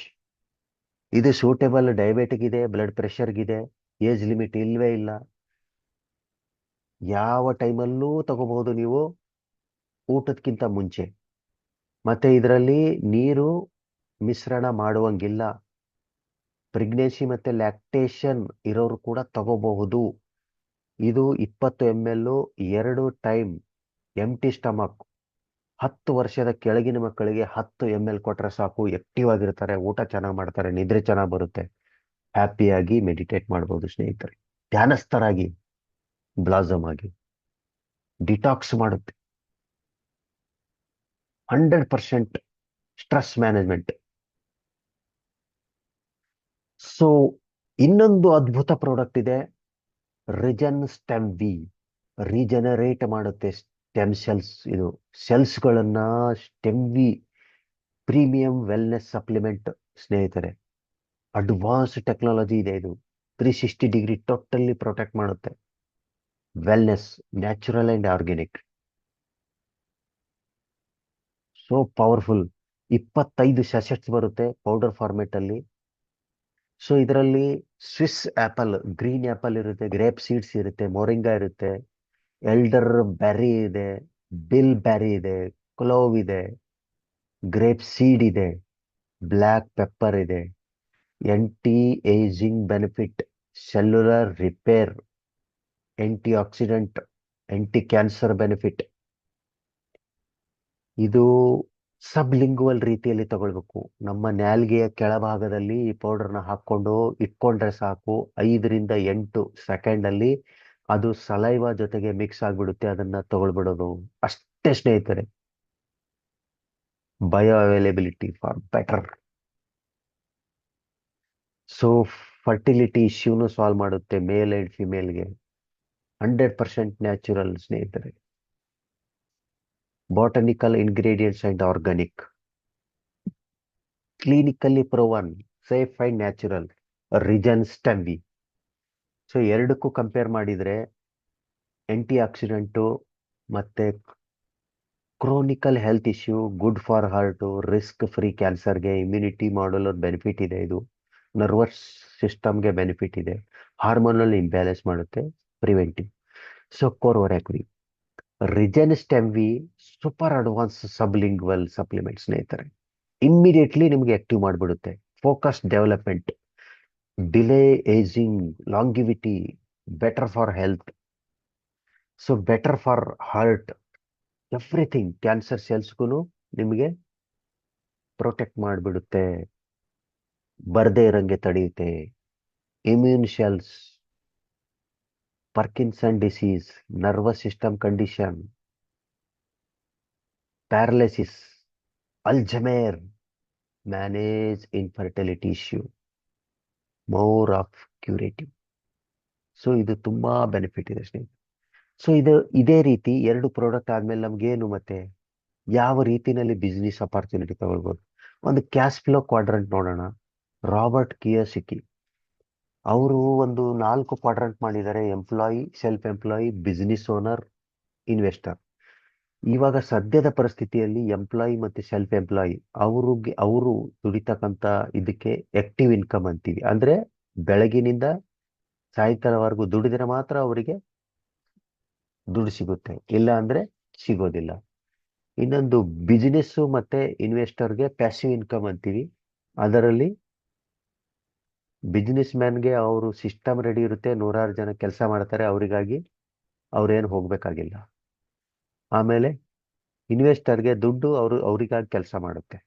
ಇದು ಸೂಟೇಬಲ್ ಡಯಾಬಿಟಿಕ್ ಇದೆ, ಬ್ಲಡ್ ಪ್ರೆಷರ್ಗಿದೆ, ಏಜ್ ಲಿಮಿಟ್ ಇಲ್ವೇ ಇಲ್ಲ. ಯಾವ ಟೈಮಲ್ಲೂ ತಗೋಬಹುದು ನೀವು ಊಟದಕ್ಕಿಂತ ಮುಂಚೆ. ಮತ್ತೆ ಇದರಲ್ಲಿ ನೀರು ಮಿಶ್ರಣ ಮಾಡುವಂಗಿಲ್ಲ. ಪ್ರೆಗ್ನೆನ್ಸಿ ಮತ್ತೆ ಲ್ಯಾಕ್ಟೇಷನ್ ಇರೋರು ಕೂಡ ತಗೋಬಹುದು. ಇದು 20 ml 2 ಟೈಮ್ ಎಂಟಿ ಸ್ಟಮಕ್. 10 ವರ್ಷದ ಕೆಳಗಿನ ಮಕ್ಕಳಿಗೆ 10 ml ಕೊಟ್ರೆ ಸಾಕು. ಆಕ್ಟಿವ್ ಆಗಿರ್ತಾರೆ, ಊಟ ಚೆನ್ನಾಗಿ ಮಾಡ್ತಾರೆ, ನಿದ್ರೆ ಚೆನ್ನಾಗಿ ಬರುತ್ತೆ, ಹ್ಯಾಪಿಯಾಗಿ ಮೆಡಿಟೇಟ್ ಮಾಡ್ಬೋದು ಸ್ನೇಹಿತರೆ. ಧ್ಯಾನಸ್ಥರಾಗಿ, ಬ್ಲಾಸಮ್ ಆಗಿ ಡಿಟಾಕ್ಸ್ ಮಾಡುತ್ತೆ. 100% ಸ್ಟ್ರೆಸ್ ಮ್ಯಾನೇಜ್ಮೆಂಟ್. ಸೊ ಇನ್ನೊಂದು ಅದ್ಭುತ ಪ್ರಾಡಕ್ಟ್ ಇದೆ, ರಿಜನ್ ಸ್ಟೆಮ್ ವಿ. ರೀಜನರೇಟ್ ಮಾಡುತ್ತೆ ಸ್ಟೆಮ್ ಸೆಲ್ಸ್. ಇದು ಸೆಲ್ಸ್ಗಳನ್ನ stem V premium wellness supplement ಸ್ನೇಹಿತರೆ. ಅಡ್ವಾನ್ಸ್ ಟೆಕ್ನಾಲಜಿ ಇದೆ ಇದು. 360 ಡಿಗ್ರಿ ಟೋಟಲಿ ಪ್ರೊಟೆಕ್ಟ್ ಮಾಡುತ್ತೆ. Wellness, natural and organic. So powerful. 25 sachets ಬರುತ್ತೆ ಪೌಡರ್ ಫಾರ್ಮೆಟ್ ಅಲ್ಲಿ. ಸೊ ಇದರಲ್ಲಿ ಸ್ವಿಸ್ ಆಪಲ್, ಗ್ರೀನ್ ಆಪಲ್ ಇರುತ್ತೆ, ಗ್ರೇಪ್ ಸೀಡ್ಸ್ ಇರುತ್ತೆ, ಮೊರಿಂಗಾ ಇರುತ್ತೆ, ಎಲ್ಡರ್ ಬೆರ್ರಿ ಇದೆ, ಬಿಲ್ ಬೆರ್ರಿ ಇದೆ, ಕ್ಲೋವ್ ಇದೆ, ಗ್ರೇಪ್ ಸೀಡ್ ಇದೆ, ಬ್ಲ್ಯಾಕ್ ಪೆಪ್ಪರ್ ಇದೆ, anti ageing benefit, cellular repair, antioxidant, anti cancer benefit. ಇದು ಸಬ್ಲಿಂಗುವಲ್ ರೀತಿಯಲ್ಲಿ ತಗೊಳ್ಬೇಕು. ನಮ್ಮ ನಾಲ್ಗೆಯ ಕೆಳಭಾಗದಲ್ಲಿ ಈ ಪೌಡರ್ನ ಹಾಕೊಂಡು ಇಟ್ಕೊಂಡ್ರೆ ಸಾಕು. 5 ರಿಂದ 8 ಸೆಕೆಂಡ್ ಅಲ್ಲಿ ಅದು ಸಲೈವಾ ಜೊತೆಗೆ ಮಿಕ್ಸ್ ಆಗ್ಬಿಡುತ್ತೆ. ಅದನ್ನ ತಗೊಳ್ಬಿಡೋದು ಅಷ್ಟೇ ಸ್ನೇಹಿತರೆ. Bio availability for better. So fertility ಇಶ್ಯೂನು ಸಾಲ್ವ್ ಮಾಡುತ್ತೆ, ಮೇಲ್ ಅಂಡ್ ಫಿಮೇಲ್ಗೆ. 100% ನ್ಯಾಚುರಲ್ ಸ್ನೇಹಿತರೆ. Botanical ingredients and organic. Clinically proven, safe and natural. Regen stem V. So ಎರಡಕ್ಕೂ ಕಂಪೇರ್ ಮಾಡಿದ್ರೆ ಆಂಟಿ ಆಕ್ಸಿಡೆಂಟು ಮತ್ತೆ chronical health issue, good for heart, risk free ಕ್ಯಾನ್ಸರ್ಗೆ, immunity ಮಾಡಲು benefit ಇದೆ. ಇದು ನರ್ವಸ್ ಸಿಸ್ಟಮ್ಗೆ ಬೆನಿಫಿಟ್ ಇದೆ, ಹಾರ್ಮೋನಲ್ ಇಂಬ್ಯಾಲೆನ್ಸ್ ಮಾಡುತ್ತೆ, preventive. So core ORAC V. Regen stem V super advance sublingual supplement ಸ್ನೇಹಿತರೆ. ಇಮ್ಮಿಡಿಯೇಟ್ಲಿ ನಿಮಗೆ ಆಕ್ಟಿವ್ ಮಾಡಿಬಿಡುತ್ತೆ. Focus development, delay ageing, longevity, better for health. So better for heart, everything. Cancer ಸೆಲ್ಸ್ಗೂ ನಿಮಗೆ ಪ್ರೊಟೆಕ್ಟ್ ಮಾಡಿಬಿಡುತ್ತೆ, ಬರ್ದೇ ಇರಂಗೆ ತಡೆಯುತ್ತೆ. Immune cells, Parkinson disease, nervous system condition, paralysis, Alzheimer, manage infertility issue, more of curative. So ಇದು ತುಂಬಾ benefit ಇದೆ ಸ್ನೇಹಿತರೆ. ಸೊ ಇದೇ ರೀತಿ 2 ಪ್ರಾಡಕ್ಟ್ ಆದ್ಮೇಲೆ ನಮ್ಗೇನು ಮತ್ತೆ ಯಾವ ರೀತಿನಲ್ಲಿ ಬಿಸ್ನೆಸ್ ಅಪಾರ್ಚುನಿಟಿ ತಗೊಳ್ಬೋದು? ಒಂದು ಕ್ಯಾಶ್ ಫ್ಲೋ ಕ್ವಾಡ್ರಂಟ್ ನೋಡೋಣ. ರಾಬರ್ಟ್ ಕಿಯೋಸಕಿ ಅವರು ಒಂದು 4 ಕ್ವಾಡ್ರಂಟ್ ಮಾಡಿದ್ದಾರೆ: employee, self employee, business owner, investor. ಇವಾಗ ಸದ್ಯದ ಪರಿಸ್ಥಿತಿಯಲ್ಲಿ ಎಂಪ್ಲಾಯಿ ಮತ್ತೆ ಸೆಲ್ಫ್ ಎಂಪ್ಲಾಯಿ ಅವರು ದುಡಿತಕ್ಕಂತ ಇದಕ್ಕೆ ಆಕ್ಟಿವ್ ಇನ್ಕಮ್ ಅಂತೀವಿ. ಅಂದ್ರೆ ಬೆಳಗಿನಿಂದ ಸಾಯಂಕಾಲವರೆಗೂ ದುಡಿದ್ರೆ ಮಾತ್ರ ಅವರಿಗೆ ದುಡ್ಡು ಸಿಗುತ್ತೆ, ಇಲ್ಲ ಅಂದ್ರೆ ಸಿಗೋದಿಲ್ಲ. ಇನ್ನೊಂದು ಬಿಸಿನೆಸ್ ಮತ್ತೆ ಇನ್ವೆಸ್ಟರ್ಗೆ ಪ್ಯಾಸಿವ್ ಇನ್ಕಮ್ ಅಂತೀವಿ. ಅದರಲ್ಲಿ ಬಿಸ್ನೆಸ್ ಮ್ಯಾನ್ಗೆ ಅವರು ಸಿಸ್ಟಮ್ ರೆಡಿ ಇರುತ್ತೆ, 100 ಜನ ಕೆಲಸ ಮಾಡ್ತಾರೆ ಅವರಿಗಾಗಿ, ಅವ್ರೇನು ಹೋಗ್ಬೇಕಾಗಿಲ್ಲ. ಆಮೇಲೆ ಇನ್ವೆಸ್ಟರ್ಗೆ ದುಡ್ಡು ಅವರಿಗಾಗಿ ಕೆಲಸ ಮಾಡುತ್ತೆ.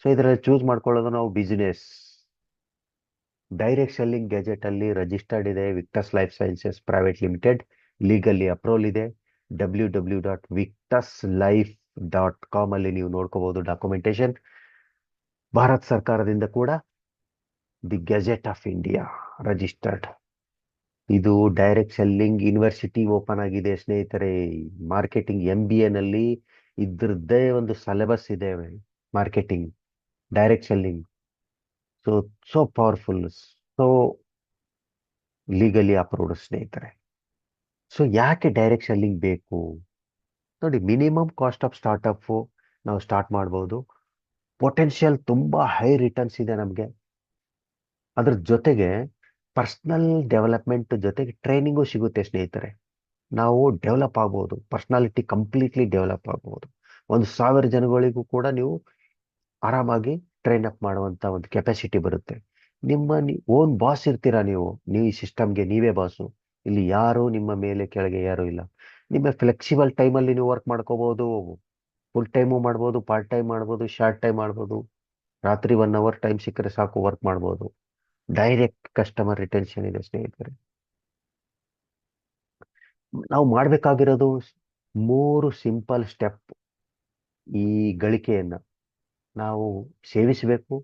ಸೊ ಇದರಲ್ಲಿ ಚೂಸ್ ಮಾಡ್ಕೊಳ್ಳೋದು ನಾವು ಬಿಸ್ನೆಸ್. ಡೈರೆಕ್ಟ್ ಸೆಲ್ಲಿಂಗ್ ಗೆಜೆಟ್ ಅಲ್ಲಿ ರಿಜಿಸ್ಟರ್ಡ್ ಇದೆ, Victus life sciences private limited, legally approval ಇದೆ. www.victuslife.com ಅಲ್ಲಿ ನೀವು ನೋಡ್ಕೋಬಹುದು ಡಾಕ್ಯುಮೆಂಟೇಶನ್. ಭಾರತ ಸರ್ಕಾರದಿಂದ ಕೂಡ the gazette of India registered. ಇದು ಡೈರೆಕ್ಟ್ ಸೆಲ್ಲಿಂಗ್ ಯೂನಿವರ್ಸಿಟಿ ಓಪನ್ ಆಗಿದೆ ಸ್ನೇಹಿತರೆ. ಮಾರ್ಕೆಟಿಂಗ್ MBA ನಲ್ಲಿ ಇದ್ರದ್ದೇ ಒಂದು ಸಿಲೆಬಸ್ ಇದೆ, marketing direct selling. So powerful, so legally approved ಸ್ನೇಹಿತರೆ. ಸೊ ಯಾಕೆ ಡೈರೆಕ್ಟ್ ಸೆಲ್ಲಿಂಗ್ ಬೇಕು ನೋಡಿ. ಮಿನಿಮಮ್ ಕಾಸ್ಟ್ ಆಫ್ ಸ್ಟಾರ್ಟ್ಅಪ್ ನಾವು ಸ್ಟಾರ್ಟ್ ಮಾಡ್ಬೋದು. ಪೊಟೆನ್ಷಿಯಲ್ ತುಂಬಾ ಹೈ ರಿಟರ್ನ್ಸ್ ಇದೆ ನಮಗೆ. ಅದ್ರ ಜೊತೆಗೆ ಪರ್ಸನಲ್ ಡೆವಲಪ್ಮೆಂಟ್ ಜೊತೆಗೆ ಟ್ರೈನಿಂಗು ಸಿಗುತ್ತೆ ಸ್ನೇಹಿತರೆ. ನಾವು ಡೆವಲಪ್ ಆಗ್ಬೋದು, ಪರ್ಸನಾಲಿಟಿ ಕಂಪ್ಲೀಟ್ಲಿ ಡೆವಲಪ್ ಆಗ್ಬೋದು. 1,000 ಜನಗಳಿಗೂ ಕೂಡ ನೀವು ಆರಾಮಾಗಿ ಟ್ರೈನ್ ಅಪ್ ಮಾಡುವಂತ ಒಂದು ಕೆಪಾಸಿಟಿ ಬರುತ್ತೆ. ನಿಮ್ಮ ಓನ್ ಬಾಸ್ ಇರ್ತೀರಾ ನೀವು. ನೀವು ಈ ಸಿಸ್ಟಮ್ಗೆ ನೀವೇ ಬಾಸು. ಇಲ್ಲಿ ಯಾರು ನಿಮ್ಮ ಮೇಲೆ ಕೆಳಗೆ ಯಾರು ಇಲ್ಲ. ನಿಮ್ಮ ಫ್ಲೆಕ್ಸಿಬಲ್ ಟೈಮಲ್ಲಿ ನೀವು ವರ್ಕ್ ಮಾಡ್ಕೋಬಹುದು. ಫುಲ್ ಟೈಮು ಮಾಡ್ಬೋದು, ಪಾರ್ಟ್ ಟೈಮ್ ಮಾಡ್ಬೋದು, ಶಾರ್ಟ್ ಟೈಮ್ ಮಾಡ್ಬೋದು. ರಾತ್ರಿ 1 ಅವರ್ ಟೈಮ್ ಸಿಕ್ಕರೆ ಸಾಕು, ವರ್ಕ್ ಮಾಡ್ಬೋದು. ಡೈರೆಕ್ಟ್ ಕಸ್ಟಮರ್ ರಿಟೆನ್ಷನ್ ಇದೆ ಸ್ನೇಹಿತರೆ. ನಾವು ಮಾಡ್ಬೇಕಾಗಿರೋದು 3 ಸಿಂಪಲ್ ಸ್ಟೆಪ್. ಈ ಗಳಿಕೆಯನ್ನ ನಾವು ಸೇವಿಸಬೇಕು,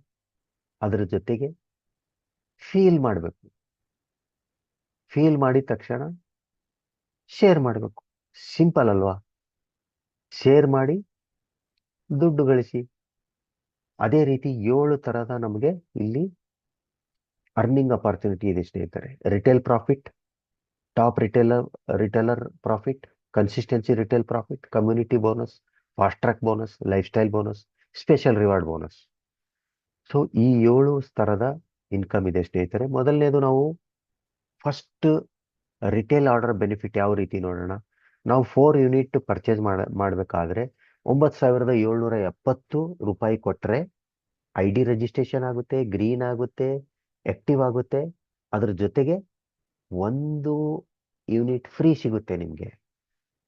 ಅದರ ಜೊತೆಗೆ ಫೀಲ್ ಮಾಡಬೇಕು. ಫೀಲ್ ಮಾಡಿದ ತಕ್ಷಣ ಶೇರ್ ಮಾಡಬೇಕು. ಸಿಂಪಲ್ ಅಲ್ವಾ? ಶೇರ್ ಮಾಡಿ ದುಡ್ಡು ಗಳಿಸಿ. ಅದೇ ರೀತಿ 7 ತರದ ನಮಗೆ ಇಲ್ಲಿ ಅರ್ನಿಂಗ್ ಅಪಾರ್ಚುನಿಟಿ ಇದೆ ಸ್ನೇಹಿತರೆ. Retail profit, top retailer profit, consistency retail profit, community bonus, fast track bonus, life style bonus, special reward bonus. So ಈ 7 ತರದ ಇನ್ಕಮ್ ಇದೆ ಸ್ನೇಹಿತರೆ. ಮೊದಲನೇದು ನಾವು ಫಸ್ಟ್ ರಿಟೇಲ್ ಆರ್ಡರ್ ಬೆನಿಫಿಟ್ ಯಾವ ರೀತಿ ನೋಡೋಣ. ನಾವು 4 ಯೂನಿಟ್ ಪರ್ಚೇಸ್ ಮಾಡಬೇಕಾದ್ರೆ 9,770 ರೂಪಾಯಿ ಕೊಟ್ಟರೆ ID ರಿಜಿಸ್ಟ್ರೇಷನ್ ಆಗುತ್ತೆ, ಗ್ರೀನ್ ಆಗುತ್ತೆ, ಆಕ್ಟಿವ್ ಆಗುತ್ತೆ. ಅದ್ರ ಜೊತೆಗೆ 1 ಯೂನಿಟ್ ಫ್ರೀ ಸಿಗುತ್ತೆ ನಿಮಗೆ,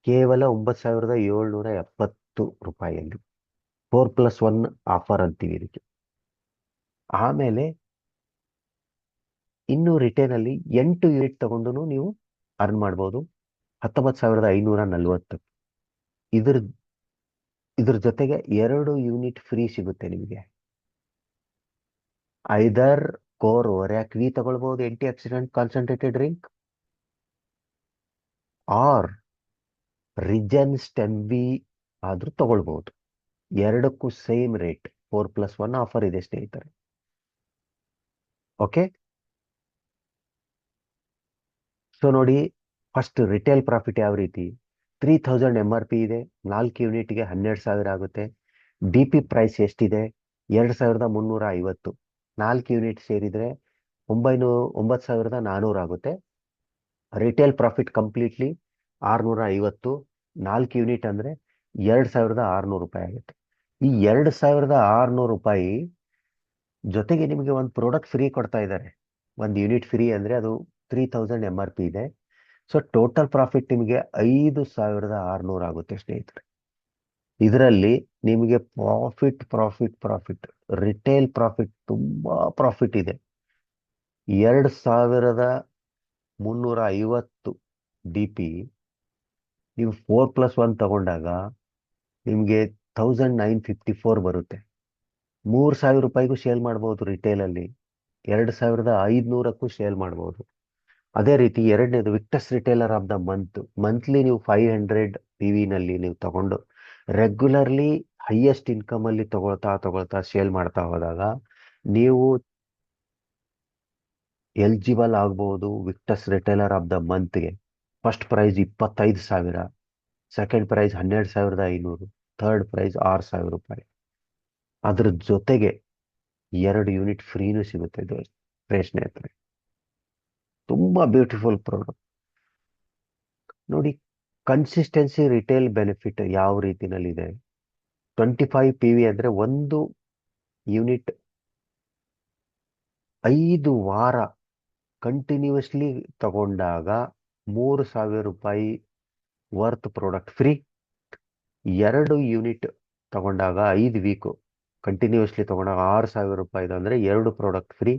ಕೇವಲ 9,770 ರೂಪಾಯಿಯಲ್ಲಿ. 4+1 ಆಫರ್ ಅಂತೀವಿ ಇದಕ್ಕೆ. ಆಮೇಲೆ ಇನ್ನು ರಿಟೇಲ್ ಅಲ್ಲಿ 8 ಯೂನಿಟ್ ತಗೊಂಡು ನೀವು ಅರ್ನ್ ಮಾಡ್ಬೋದು, 19,540. ಇದ್ರ ಜೊತೆಗೆ 2 ಯೂನಿಟ್ ಫ್ರೀ ಸಿಗುತ್ತೆ ನಿಮಗೆ. ಐದರ್ ಕೋರ್ ಓರ್ಯಾಕ್ ವಿ ತಗೊಳ್ಬಹುದು, antioxidant concentrated drink, or regen stem V ಆದ್ರೂ ತಗೊಳ್ಬಹುದು. ಎರಡಕ್ಕೂ ಸೇಮ್ ರೇಟ್, 4+1 ಆಫರ್ ಇದೆ ಸ್ನೇಹಿತರೆ. ಓಕೆ, ಸೊ ನೋಡಿ, ಫಸ್ಟ್ ರಿಟೇಲ್ ಪ್ರಾಫಿಟ್ ಯಾವ ರೀತಿ. 3,000 MRP ಇದೆ, 4 ಯೂನಿಟ್ಗೆ 12,000 ಆಗುತ್ತೆ. DP ಪ್ರೈಸ್ ಎಷ್ಟಿದೆ, 2,350. 4 ಯೂನಿಟ್ ಸೇರಿದ್ರೆ 9,400 ಆಗುತ್ತೆ. Retail profit completely 650. 4 ಯೂನಿಟ್ ಅಂದ್ರೆ 2,600 ರೂಪಾಯಿ ಆಗುತ್ತೆ. ಈ 2,600 ರೂಪಾಯಿ ಜೊತೆಗೆ ನಿಮಗೆ ಒಂದು ಪ್ರಾಡಕ್ಟ್ ಫ್ರೀ ಕೊಡ್ತಾ ಇದ್ದಾರೆ. 1 ಯೂನಿಟ್ ಫ್ರೀ ಅಂದ್ರೆ ಅದು 3,000 MRP ಇದೆ. ಸೊ ಟೋಟಲ್ ಪ್ರಾಫಿಟ್ ನಿಮಗೆ 5,600 ಆಗುತ್ತೆ ಸ್ನೇಹಿತರೆ. ಇದರಲ್ಲಿ ನಿಮಗೆ ಪ್ರಾಫಿಟ್ ರಿಟೇಲ್ ಪ್ರಾಫಿಟ್ ತುಂಬಾ ಪ್ರಾಫಿಟ್ ಇದೆ. 2,350 DP ನೀವು 4+1 ತಗೊಂಡಾಗ ನಿಮಗೆ 1,954 ಬರುತ್ತೆ. 3,000 ರೂಪಾಯಿಗೂ ಸೇಲ್ ಮಾಡ್ಬೋದು ರಿಟೇಲ್ ಅಲ್ಲಿ, 2,500ಕ್ಕೂ ಸೇಲ್ ಮಾಡ್ಬೋದು. ಅದೇ ರೀತಿ ಎರಡನೇದು Victus retailer of the monthly ನೀವು 500 PV ನಲ್ಲಿ ನೀವು ತಗೊಂಡು ರೆಗ್ಯುಲರ್ಲಿ ಹೈಯೆಸ್ಟ್ ಇನ್ಕಮ್ ಅಲ್ಲಿ ತಗೊಳ್ತಾ ಸೇಲ್ ಮಾಡ್ತಾ ಹೋದಾಗ ನೀವು ಎಲಿಜಿಬಲ್ ಆಗ್ಬಹುದು ವಿಕ್ಟಸ್ ರಿಟೇಲರ್ ಆಫ್ ದ ಮಂತ್ಗೆ. First prize 25,000, second prize 12,500, third prize 6,000 ರೂಪಾಯಿ. ಅದ್ರ ಜೊತೆಗೆ 2 ಯೂನಿಟ್ ಫ್ರೀನೂ ಸಿಗುತ್ತೆ ಸ್ನೇಹಿತರೆ. ತುಂಬಾ ಬ್ಯೂಟಿಫುಲ್ ಪ್ರಾಡಕ್ಟ್ ನೋಡಿ. ಕನ್ಸಿಸ್ಟೆನ್ಸಿ ರಿಟೇಲ್ ಬೆನಿಫಿಟ್ ಯಾವ ರೀತಿನಲ್ಲಿದೆ. 25 PV ಅಂದ್ರೆ 1 ಯೂನಿಟ್ 5 ವಾರ ಕಂಟಿನ್ಯೂಸ್ಲಿ ತಗೊಂಡಾಗ 3,000 ರೂಪಾಯಿ ವರ್ತ್ ಪ್ರಾಡಕ್ಟ್ ಫ್ರೀ. 2 ಯೂನಿಟ್ ತಗೊಂಡಾಗ 5 ವೀಕ್ ಕಂಟಿನ್ಯೂಸ್ಲಿ ತಗೊಂಡಾಗ 6,000 ರೂಪಾಯಿದು ಅಂದ್ರೆ 2 ಪ್ರಾಡಕ್ಟ್ ಫ್ರೀ.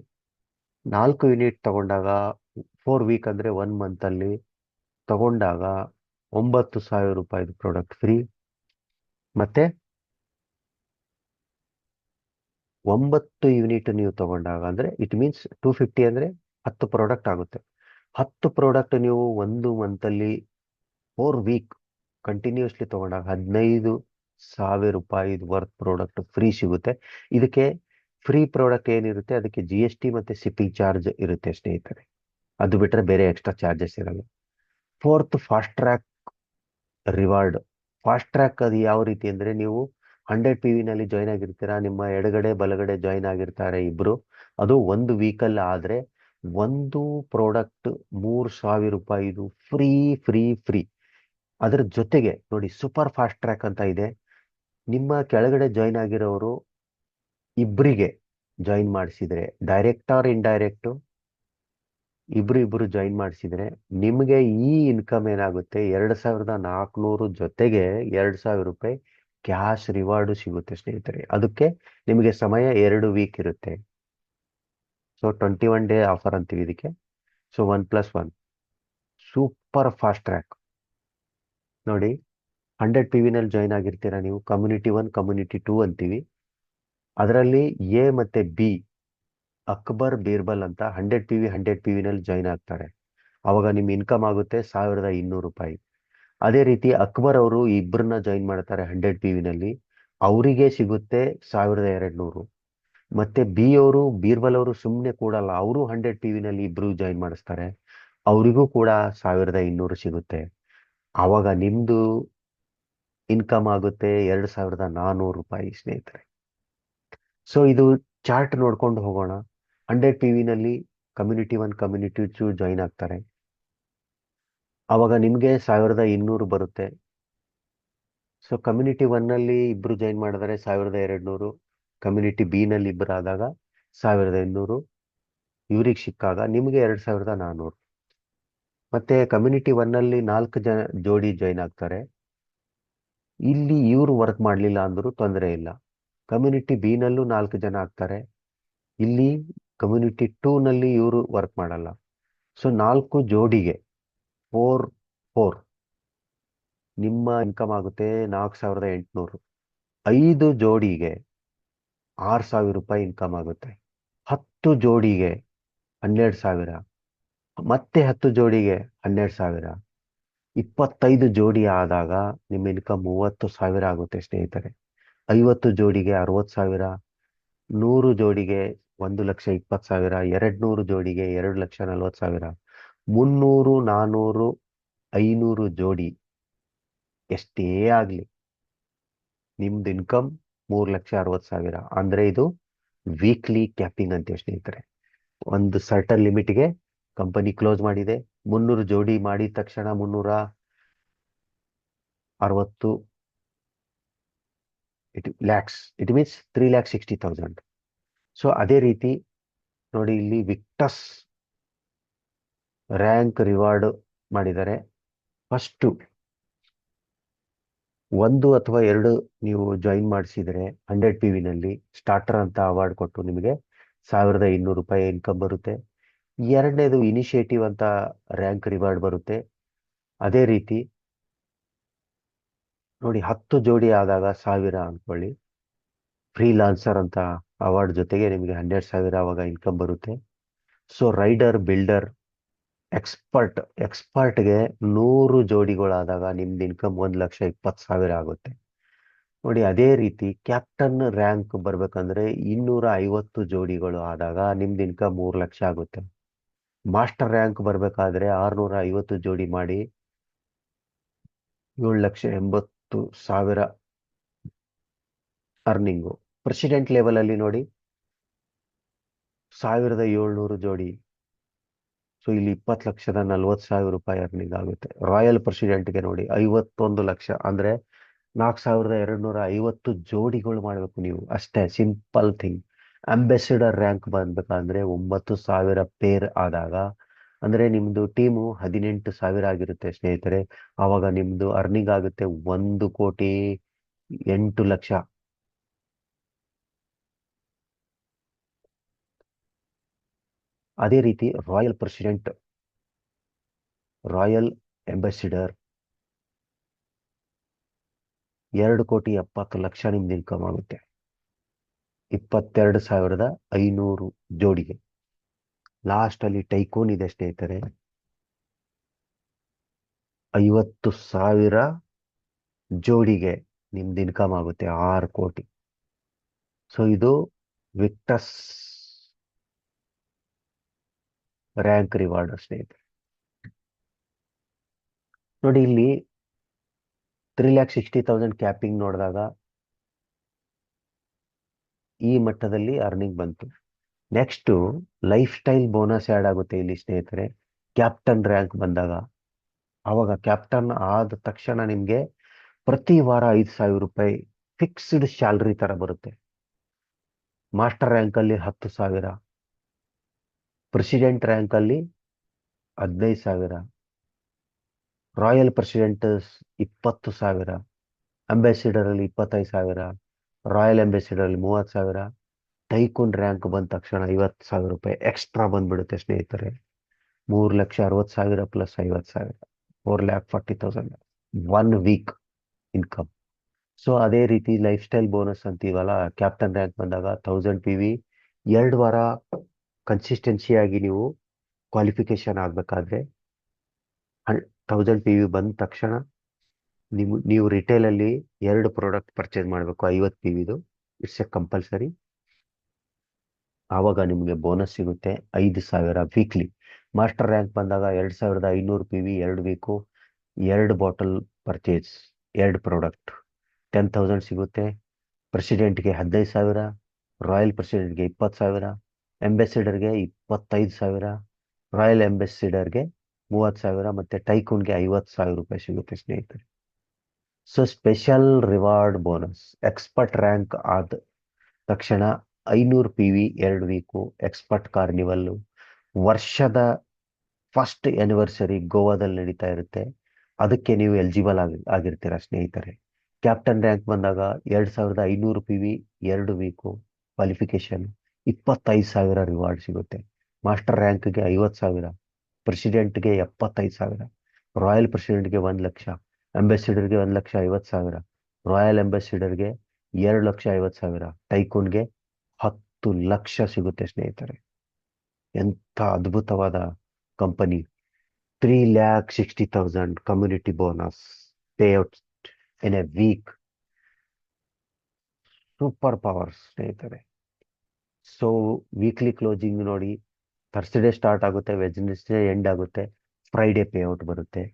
4 ಯೂನಿಟ್ ತಗೊಂಡಾಗ 4 ವೀಕ್ ಅಂದ್ರೆ 1 ಮಂತ್ ಅಲ್ಲಿ ತಗೊಂಡಾಗ 9,000 ರೂಪಾಯಿದು ಪ್ರಾಡಕ್ಟ್ ಫ್ರೀ. ಮತ್ತೆ 9 ಯೂನಿಟ್ ನೀವು ತಗೊಂಡಾಗ ಅಂದ್ರೆ ಇಟ್ ಮೀನ್ಸ್ 250 ಅಂದ್ರೆ 10 ಪ್ರಾಡಕ್ಟ್ ಆಗುತ್ತೆ. 10 ಪ್ರಾಡಕ್ಟ್ ನೀವು 1 ಮಂತಲ್ಲಿ 4 ವೀಕ್ ಕಂಟಿನ್ಯೂಸ್ಲಿ ತಗೊಂಡಾಗ 15,000 ರೂಪಾಯಿ ವರ್ತ್ ಪ್ರಾಡಕ್ಟ್ ಫ್ರೀ ಸಿಗುತ್ತೆ. ಇದಕ್ಕೆ ಫ್ರೀ ಪ್ರಾಡಕ್ಟ್ ಏನಿರುತ್ತೆ ಅದಕ್ಕೆ GST ಮತ್ತೆ ಶಿಪ್ಪಿಂಗ್ ಚಾರ್ಜ್ ಇರುತ್ತೆ ಸ್ನೇಹಿತರೆ. ಅದು ಬಿಟ್ರೆ ಬೇರೆ ಎಕ್ಸ್ಟ್ರಾ ಚಾರ್ಜಸ್ ಇರಲ್ಲ. Fourth, fast track reward. Fast track ಅದು ಯಾವ ರೀತಿ ಅಂದ್ರೆ ನೀವು 100 PV ನಲ್ಲಿ ಜಾಯ್ನ್ ಆಗಿರ್ತೀರಾ, ನಿಮ್ಮ ಎಡಗಡೆ ಬಲಗಡೆ ಜಾಯ್ನ್ ಆಗಿರ್ತಾರೆ ಇಬ್ರು. ಅದು 1 ವೀಕಲ್ಲಿ ಆದ್ರೆ ಒಂದು ಪ್ರಾಡಕ್ಟ್ 3,000 ರೂಪಾಯಿದು ಫ್ರೀ ಫ್ರೀ ಫ್ರೀ. ಅದ್ರ ಜೊತೆಗೆ ನೋಡಿ ಸೂಪರ್ ಫಾಸ್ಟ್ ಟ್ರ್ಯಾಕ್ ಅಂತ ಇದೆ. ನಿಮ್ಮ ಕೆಳಗಡೆ ಜಾಯ್ನ್ ಆಗಿರೋರು ಇಬ್ರಿಗೆ ಜಾಯಿನ್ ಮಾಡಿಸಿದ್ರೆ, ಡೈರೆಕ್ಟ್ ಆರ್ ಇಂಡೈರೆಕ್ಟ್ ಇಬ್ರು ಜಾಯಿನ್ ಮಾಡಿಸಿದ್ರೆ ನಿಮಗೆ ಈ ಇನ್ಕಮ್ ಏನಾಗುತ್ತೆ, 2,400 ಜೊತೆಗೆ 2,000 ರೂಪಾಯಿ ಕ್ಯಾಶ್ ರಿವಾರ್ಡ್ ಸಿಗುತ್ತೆ ಸ್ನೇಹಿತರೆ. ಅದಕ್ಕೆ ನಿಮಗೆ ಸಮಯ 2 ವೀಕ್ ಇರುತ್ತೆ. ಸೊ 21 ಡೇ ಆಫರ್ ಅಂತೀವಿ ಇದಕ್ಕೆ. So 1+1 super fast track. ನೋಡಿ 100 PV ನಲ್ಲಿ ಜಾಯ್ನ್ ಆಗಿರ್ತೀರಾ ನೀವು, ಕಮ್ಯುನಿಟಿ 1 ಕಮ್ಯುನಿಟಿ 2 ಅಂತೀವಿ. ಅದರಲ್ಲಿ ಎ ಮತ್ತೆ ಬಿ, ಅಕ್ಬರ್ ಬೀರ್ಬಲ್ ಅಂತ 100 PV 100 PV ನಲ್ಲಿ ಜಾಯ್ನ್ ಆಗ್ತಾರೆ. ಅವಾಗ ನಿಮ್ ಇನ್ಕಮ್ ಆಗುತ್ತೆ 1,200 ರೂಪಾಯಿ. ಅದೇ ರೀತಿ ಅಕ್ಬರ್ ಅವರು ಇಬ್ಬರನ್ನ ಜಾಯಿನ್ ಮಾಡ್ತಾರೆ 100 PV ನಲ್ಲಿ, ಅವರಿಗೆ ಸಿಗುತ್ತೆ 1,200. ಮತ್ತೆ ಬಿ ಅವರು ಬೀರ್ಬಲ್ ಅವರು ಸುಮ್ಮನೆ ಕೂಡಲ್ಲ, ಅವರು 100 PV ನಲ್ಲಿ ಇಬ್ರು ಜಾಯಿನ್ ಮಾಡಿಸ್ತಾರೆ, ಅವರಿಗೂ ಕೂಡ 1,200 ಸಿಗುತ್ತೆ. ಆವಾಗ ನಿಮ್ದು ಇನ್ಕಮ್ ಆಗುತ್ತೆ 2,400 ರೂಪಾಯಿ ಸ್ನೇಹಿತರೆ. ಸೊ ಇದು ಚಾರ್ಟ್ ನೋಡ್ಕೊಂಡು ಹೋಗೋಣ. 100 PV ನಲ್ಲಿ ಕಮ್ಯುನಿಟಿ 1 ಕಮ್ಯುನಿಟಿ 2 ಜಾಯಿನ್ ಆಗ್ತಾರೆ. ಅವಾಗ ನಿಮ್ಗೆ 1,200 ಬರುತ್ತೆ. ಸೊ ಕಮ್ಯುನಿಟಿ 1 ನಲ್ಲಿ ಇಬ್ರು ಜಾಯಿನ್ ಮಾಡಿದರೆ 1,200, ಕಮ್ಯುನಿಟಿ ಬಿ ನಲ್ಲಿ ಇಬ್ಬರು ಆದಾಗ 1,800, ಇವ್ರಿಗೆ ಸಿಕ್ಕಾಗ ನಿಮ್ಗೆ 2,400. ಮತ್ತೆ ಕಮ್ಯುನಿಟಿ 1 ನಲ್ಲಿ 4 ಜೋಡಿ ಜಾಯಿನ್ ಆಗ್ತಾರೆ. ಇಲ್ಲಿ ಇವ್ರು ವರ್ಕ್ ಮಾಡ್ಲಿಲ್ಲ ಅಂದ್ರೂ ತೊಂದರೆ ಇಲ್ಲ. ಕಮ್ಯುನಿಟಿ ಬಿ ನಲ್ಲೂ 4 ಜನ ಆಗ್ತಾರೆ. ಇಲ್ಲಿ ಕಮ್ಯುನಿಟಿ 2 ನಲ್ಲಿ ಇವರು ವರ್ಕ್ ಮಾಡಲ್ಲ. ಸೊ 4 ಜೋಡಿಗೆ 4 ನಿಮ್ಮ ಇನ್ಕಮ್ ಆಗುತ್ತೆ 4,800. 5 ಜೋಡಿಗೆ 6,000 ರೂಪಾಯಿ ಇನ್ಕಮ್ ಆಗುತ್ತೆ. 10 ಜೋಡಿಗೆ 12,000, ಮತ್ತೆ 10 ಜೋಡಿಗೆ 12,000. 25 ಜೋಡಿ ಆದಾಗ ನಿಮ್ಮ ಇನ್ಕಮ್ 30,000 ಆಗುತ್ತೆ ಸ್ನೇಹಿತರೆ. 50 ಜೋಡಿಗೆ 60,000, 100 ಜೋಡಿಗೆ 1,20,000, 200 ಜೋಡಿಗೆ 2,40,000, 300, 400, 500 ಜೋಡಿ ಎಷ್ಟೇ ಆಗ್ಲಿ ನಿಮ್ದು ಇನ್ಕಮ್ 3,60,000. ಅಂದ್ರೆ ಇದು ವೀಕ್ಲಿ ಕ್ಯಾಪಿಂಗ್ ಅಂತೀವಿ ಸ್ನೇಹಿತರೆ. ಒಂದು ಸರ್ಟನ್ ಲಿಮಿಟ್ಗೆ ಕಂಪನಿ ಕ್ಲೋಸ್ ಮಾಡಿದೆ. 300 ಜೋಡಿ ಮಾಡಿದ ತಕ್ಷಣ 360 ಲ್ಯಾಕ್ಸ್, ಇಟ್ ಮೀನ್ಸ್ 3,60,000. ಸೊ ಅದೇ ರೀತಿ ನೋಡಿ ಇಲ್ಲಿ ವಿಕ್ಟಸ್ ರ್ಯಾಂಕ್ ರಿವಾರ್ಡ್ ಮಾಡಿದ್ದಾರೆ. ಫಸ್ಟ್ 1 ಅಥವಾ 2 ನೀವು ಜಾಯಿನ್ ಮಾಡಿಸಿದ್ರೆ 100 PV ನಲ್ಲಿ ಸ್ಟಾರ್ಟರ್ ಅಂತ ಅವಾರ್ಡ್ ಕೊಟ್ಟು ನಿಮಗೆ 1,200 ರೂಪಾಯಿ ಇನ್ಕಮ್ ಬರುತ್ತೆ. ಎರಡನೇದು ಇನಿಷಿಯೇಟಿವ್ ಅಂತ ರ್ಯಾಂಕ್ ರಿವಾರ್ಡ್ ಬರುತ್ತೆ. ಅದೇ ರೀತಿ ನೋಡಿ 10 ಜೋಡಿ ಆದಾಗ 1,000 ಅನ್ಕೊಳ್ಳಿ, ಫ್ರೀಲಾನ್ಸರ್ ಅಂತ ಅವಾರ್ಡ್ ಜೊತೆಗೆ ನಿಮಗೆ 12,000 ಅವಾಗ ಇನ್ಕಮ್ ಬರುತ್ತೆ. ಸೊ ರೈಡರ್, ಬಿಲ್ಡರ್, ಎಕ್ಸ್ಪರ್ಟ್ಗೆ 100 ಜೋಡಿಗಳಾದಾಗ ನಿಮ್ದು ಇನ್ಕಮ್ 1,20,000 ಆಗುತ್ತೆ. ನೋಡಿ ಅದೇ ರೀತಿ ಕ್ಯಾಪ್ಟನ್ ರ್ಯಾಂಕ್ ಬರ್ಬೇಕಂದ್ರೆ 250 ಜೋಡಿಗಳು ಆದಾಗ ನಿಮ್ದು ಇನ್ಕಮ್ 3,00,000 ಆಗುತ್ತೆ. ಮಾಸ್ಟರ್ ರ್ಯಾಂಕ್ ಬರ್ಬೇಕಾದ್ರೆ 650 ಜೋಡಿ ಮಾಡಿ 7,80,000 ಅರ್ನಿಂಗು. ಪ್ರೆಸಿಡೆಂಟ್ ಲೆವೆಲ್ ಅಲ್ಲಿ ನೋಡಿ 1,700 ಜೋಡಿ, ಸೊ ಇಲ್ಲಿ 20,40,000 ರೂಪಾಯಿ ಅರ್ನಿಂಗ್ ಆಗುತ್ತೆ. ರಾಯಲ್ ಪ್ರೆಸಿಡೆಂಟ್ಗೆ ನೋಡಿ 51 ಲಕ್ಷ, ಅಂದ್ರೆ 4,250 ಜೋಡಿಗಳು ಮಾಡಬೇಕು ನೀವು, ಅಷ್ಟೇ ಸಿಂಪಲ್ ಥಿಂಗ್. ಅಂಬಾಸಿಡರ್ ರ್ಯಾಂಕ್ ಬಂದ್ಬೇಕಂದ್ರೆ 9,000 ಪೇರ್ ಆದಾಗ, ಅಂದ್ರೆ ನಿಮ್ದು ಟೀಮು 18,000 ಆಗಿರುತ್ತೆ ಸ್ನೇಹಿತರೆ. ಆವಾಗ ನಿಮ್ದು ಅರ್ನಿಂಗ್ ಆಗುತ್ತೆ 1,08,00,000. ಅದೇ ರೀತಿ ರಾಯಲ್ ಪ್ರೆಸಿಡೆಂಟ್, ರಾಯಲ್ ಅಂಬಾಸಿಡರ್ 2,70,00,000 ನಿಮ್ದು ಇನ್ಕಮ್ ಆಗುತ್ತೆ. 22,500 ಜೋಡಿಗೆ. ಲಾಸ್ಟ್ ಅಲ್ಲಿ ಟೈಕೋನ್ ಇದೆ ಸ್ನೇಹಿತರೆ, 50,000 ಜೋಡಿಗೆ ನಿಮ್ದು ಇನ್ಕಮ್ ಆಗುತ್ತೆ 6 ಕೋಟಿ. ಸೊ ಇದು ವಿಕ್ಟಸ್ ರ್ಯಾಂಕ್ ರಿವಾರ್ಡ್ ಸ್ನೇಹಿತರೆ. ನೋಡಿ ಇಲ್ಲಿ 3,60,000 ಕ್ಯಾಪಿಂಗ್ ನೋಡಿದಾಗ ಈ ಮಟ್ಟದಲ್ಲಿ ಅರ್ನಿಂಗ್ ಬಂತು. Next life style bonus add ಆಗುತ್ತೆ ಇಲ್ಲಿ ಸ್ನೇಹಿತರೆ. ಕ್ಯಾಪ್ಟನ್ ರ್ಯಾಂಕ್ ಬಂದಾಗ, ಅವಾಗ ಕ್ಯಾಪ್ಟನ್ ಆದ ತಕ್ಷಣ ನಿಮ್ಗೆ ಪ್ರತಿ ವಾರ 5,000 ರೂಪಾಯಿ ಫಿಕ್ಸ್ಡ್ ಸ್ಯಾಲ್ರಿ ತರ ಬರುತ್ತೆ. ಮಾಸ್ಟರ್ ರ್ಯಾಂಕ್ ಅಲ್ಲಿ 10,000, ಪ್ರೆಸಿಡೆಂಟ್ ರ್ಯಾಂಕ್ ಅಲ್ಲಿ 15,000, ರಾಯಲ್ ಪ್ರೆಸಿಡೆಂಟ್ 20,000, ಅಂಬಾಸಿಡರ್ ಅಲ್ಲಿ 25,000, ರಾಯಲ್ ಅಂಬಾಸಿಡರ್ ಅಲ್ಲಿ 30,000. ಟೈಕೂನ್ ರ್ಯಾಂಕ್ ಬಂದ ತಕ್ಷಣ 50,000 ರೂಪಾಯಿ ಎಕ್ಸ್ಟ್ರಾ ಬಂದ್ಬಿಡುತ್ತೆ ಸ್ನೇಹಿತರೆ. 3,60,000 ಪ್ಲಸ್ 50,000, 4,40,000 1 ವೀಕ್ ಇನ್ಕಮ್. ಸೊ ಅದೇ ರೀತಿ ಲೈಫ್ ಸ್ಟೈಲ್ ಬೋನಸ್ ಅಂತೀವಲ್ಲ, ಕ್ಯಾಪ್ಟನ್ ರ್ಯಾಂಕ್ ಬಂದಾಗ 1000 PV 2 ವಾರ ಕನ್ಸಿಸ್ಟೆನ್ಸಿಯಾಗಿ ನೀವು ಕ್ವಾಲಿಫಿಕೇಶನ್ ಆಗಬೇಕಾದ್ರೆ 1000 PV ಬಂದ ತಕ್ಷಣ ನೀವು ರಿಟೇಲ್ ಅಲ್ಲಿ 2 ಪ್ರಾಡಕ್ಟ್ ಪರ್ಚೇಸ್ ಮಾಡಬೇಕು 50 PVದು. It's A compulsory. ಆವಾಗ ನಿಮಗೆ ಬೋನಸ್ ಸಿಗುತ್ತೆ 5,000 ವೀಕ್ಲಿ. ಮಾಸ್ಟರ್ ರ್ಯಾಂಕ್ ಬಂದಾಗ 2,500 PV 2 week, 2 bottle purchase, 2 product 10,000 ಸಿಗುತ್ತೆ. ಪ್ರೆಸಿಡೆಂಟ್ಗೆ 15,000, ರಾಯಲ್ ಪ್ರೆಸಿಡೆಂಟ್ಗೆ 20,000, ಅಂಬಾಸಿಡರ್ಗೆ 25,000, ರಾಯಲ್ ಅಂಬಾಸಿಡರ್ಗೆ 30,000 ಮತ್ತೆ ಟೈಕೂನ್ಗೆ 50,000 ರೂಪಾಯಿ ಸಿಗುತ್ತೆ ಸ್ನೇಹಿತರೆ. So special reward bonus expert rank ಆದ ತಕ್ಷಣ 500 PV 2 ವೀಕು ಎಕ್ಸ್ಪರ್ಟ್ ಕಾರ್ನಿವಲ್. ವರ್ಷದ ಫಸ್ಟ್ ಆನಿವರ್ಸರಿ ಗೋವಾದಲ್ಲಿ ನಡೀತಾ ಇರುತ್ತೆ, ಅದಕ್ಕೆ ನೀವು ಎಲಿಜಿಬಲ್ ಆಗಿರ್ತೀರಾ ಸ್ನೇಹಿತರೆ. ಕ್ಯಾಪ್ಟನ್ ರ್ಯಾಂಕ್ ಬಂದಾಗ 2,500 PV 2 ವೀಕು ಕ್ವಾಲಿಫಿಕೇಶನ್, 25,000 ರಿವಾರ್ಡ್ ಸಿಗುತ್ತೆ. ಮಾಸ್ಟರ್ ರ್ಯಾಂಕ್ಗೆ 50,000, ಪ್ರೆಸಿಡೆಂಟ್ಗೆ 75,000, ರಾಯಲ್ ಪ್ರೆಸಿಡೆಂಟ್ಗೆ 1,00,000, ಅಂಬಾಸಿಡರ್ಗೆ 1,50,000, ರಾಯಲ್ ಅಂಬಾಸಿಡರ್ಗೆ 2,50,000, ಟೈಕೂನ್ಗೆ 10 ಲಕ್ಷ ಸಿಗುತ್ತೆ ಸ್ನೇಹಿತರೆ. ಎಂಥ ಅದ್ಭುತವಾದ ಕಂಪನಿ. 3,60,000 community bonus payout in a week. Super power ಸ್ನೇಹಿತರೆ. ಸೊ ವೀಕ್ಲಿ ಕ್ಲೋಸಿಂಗ್ ನೋಡಿ, ಥರ್ಸ್ಡೇ ಸ್ಟಾರ್ಟ್ ಆಗುತ್ತೆ, ವೆಡ್ನೆಸ್ಡೇ ಎಂಡ್ ಆಗುತ್ತೆ, ಫ್ರೈಡೇ ಪೇಔಟ್ ಬರುತ್ತೆ.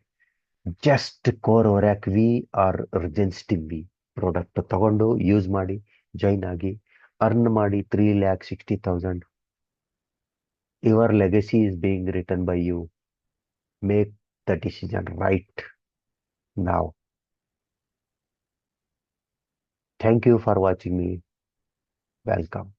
Just core ORAC V or regen stem V product ತಗೊಂಡು ಯೂಸ್ ಮಾಡಿ, ಜಾಯಿನ್ ಆಗಿ, ಅರ್ನ್ ಮಾಡಿ 3,60,000. Your legacy is being written by you. Make the decision right now. Thank you for watching me. Welcome.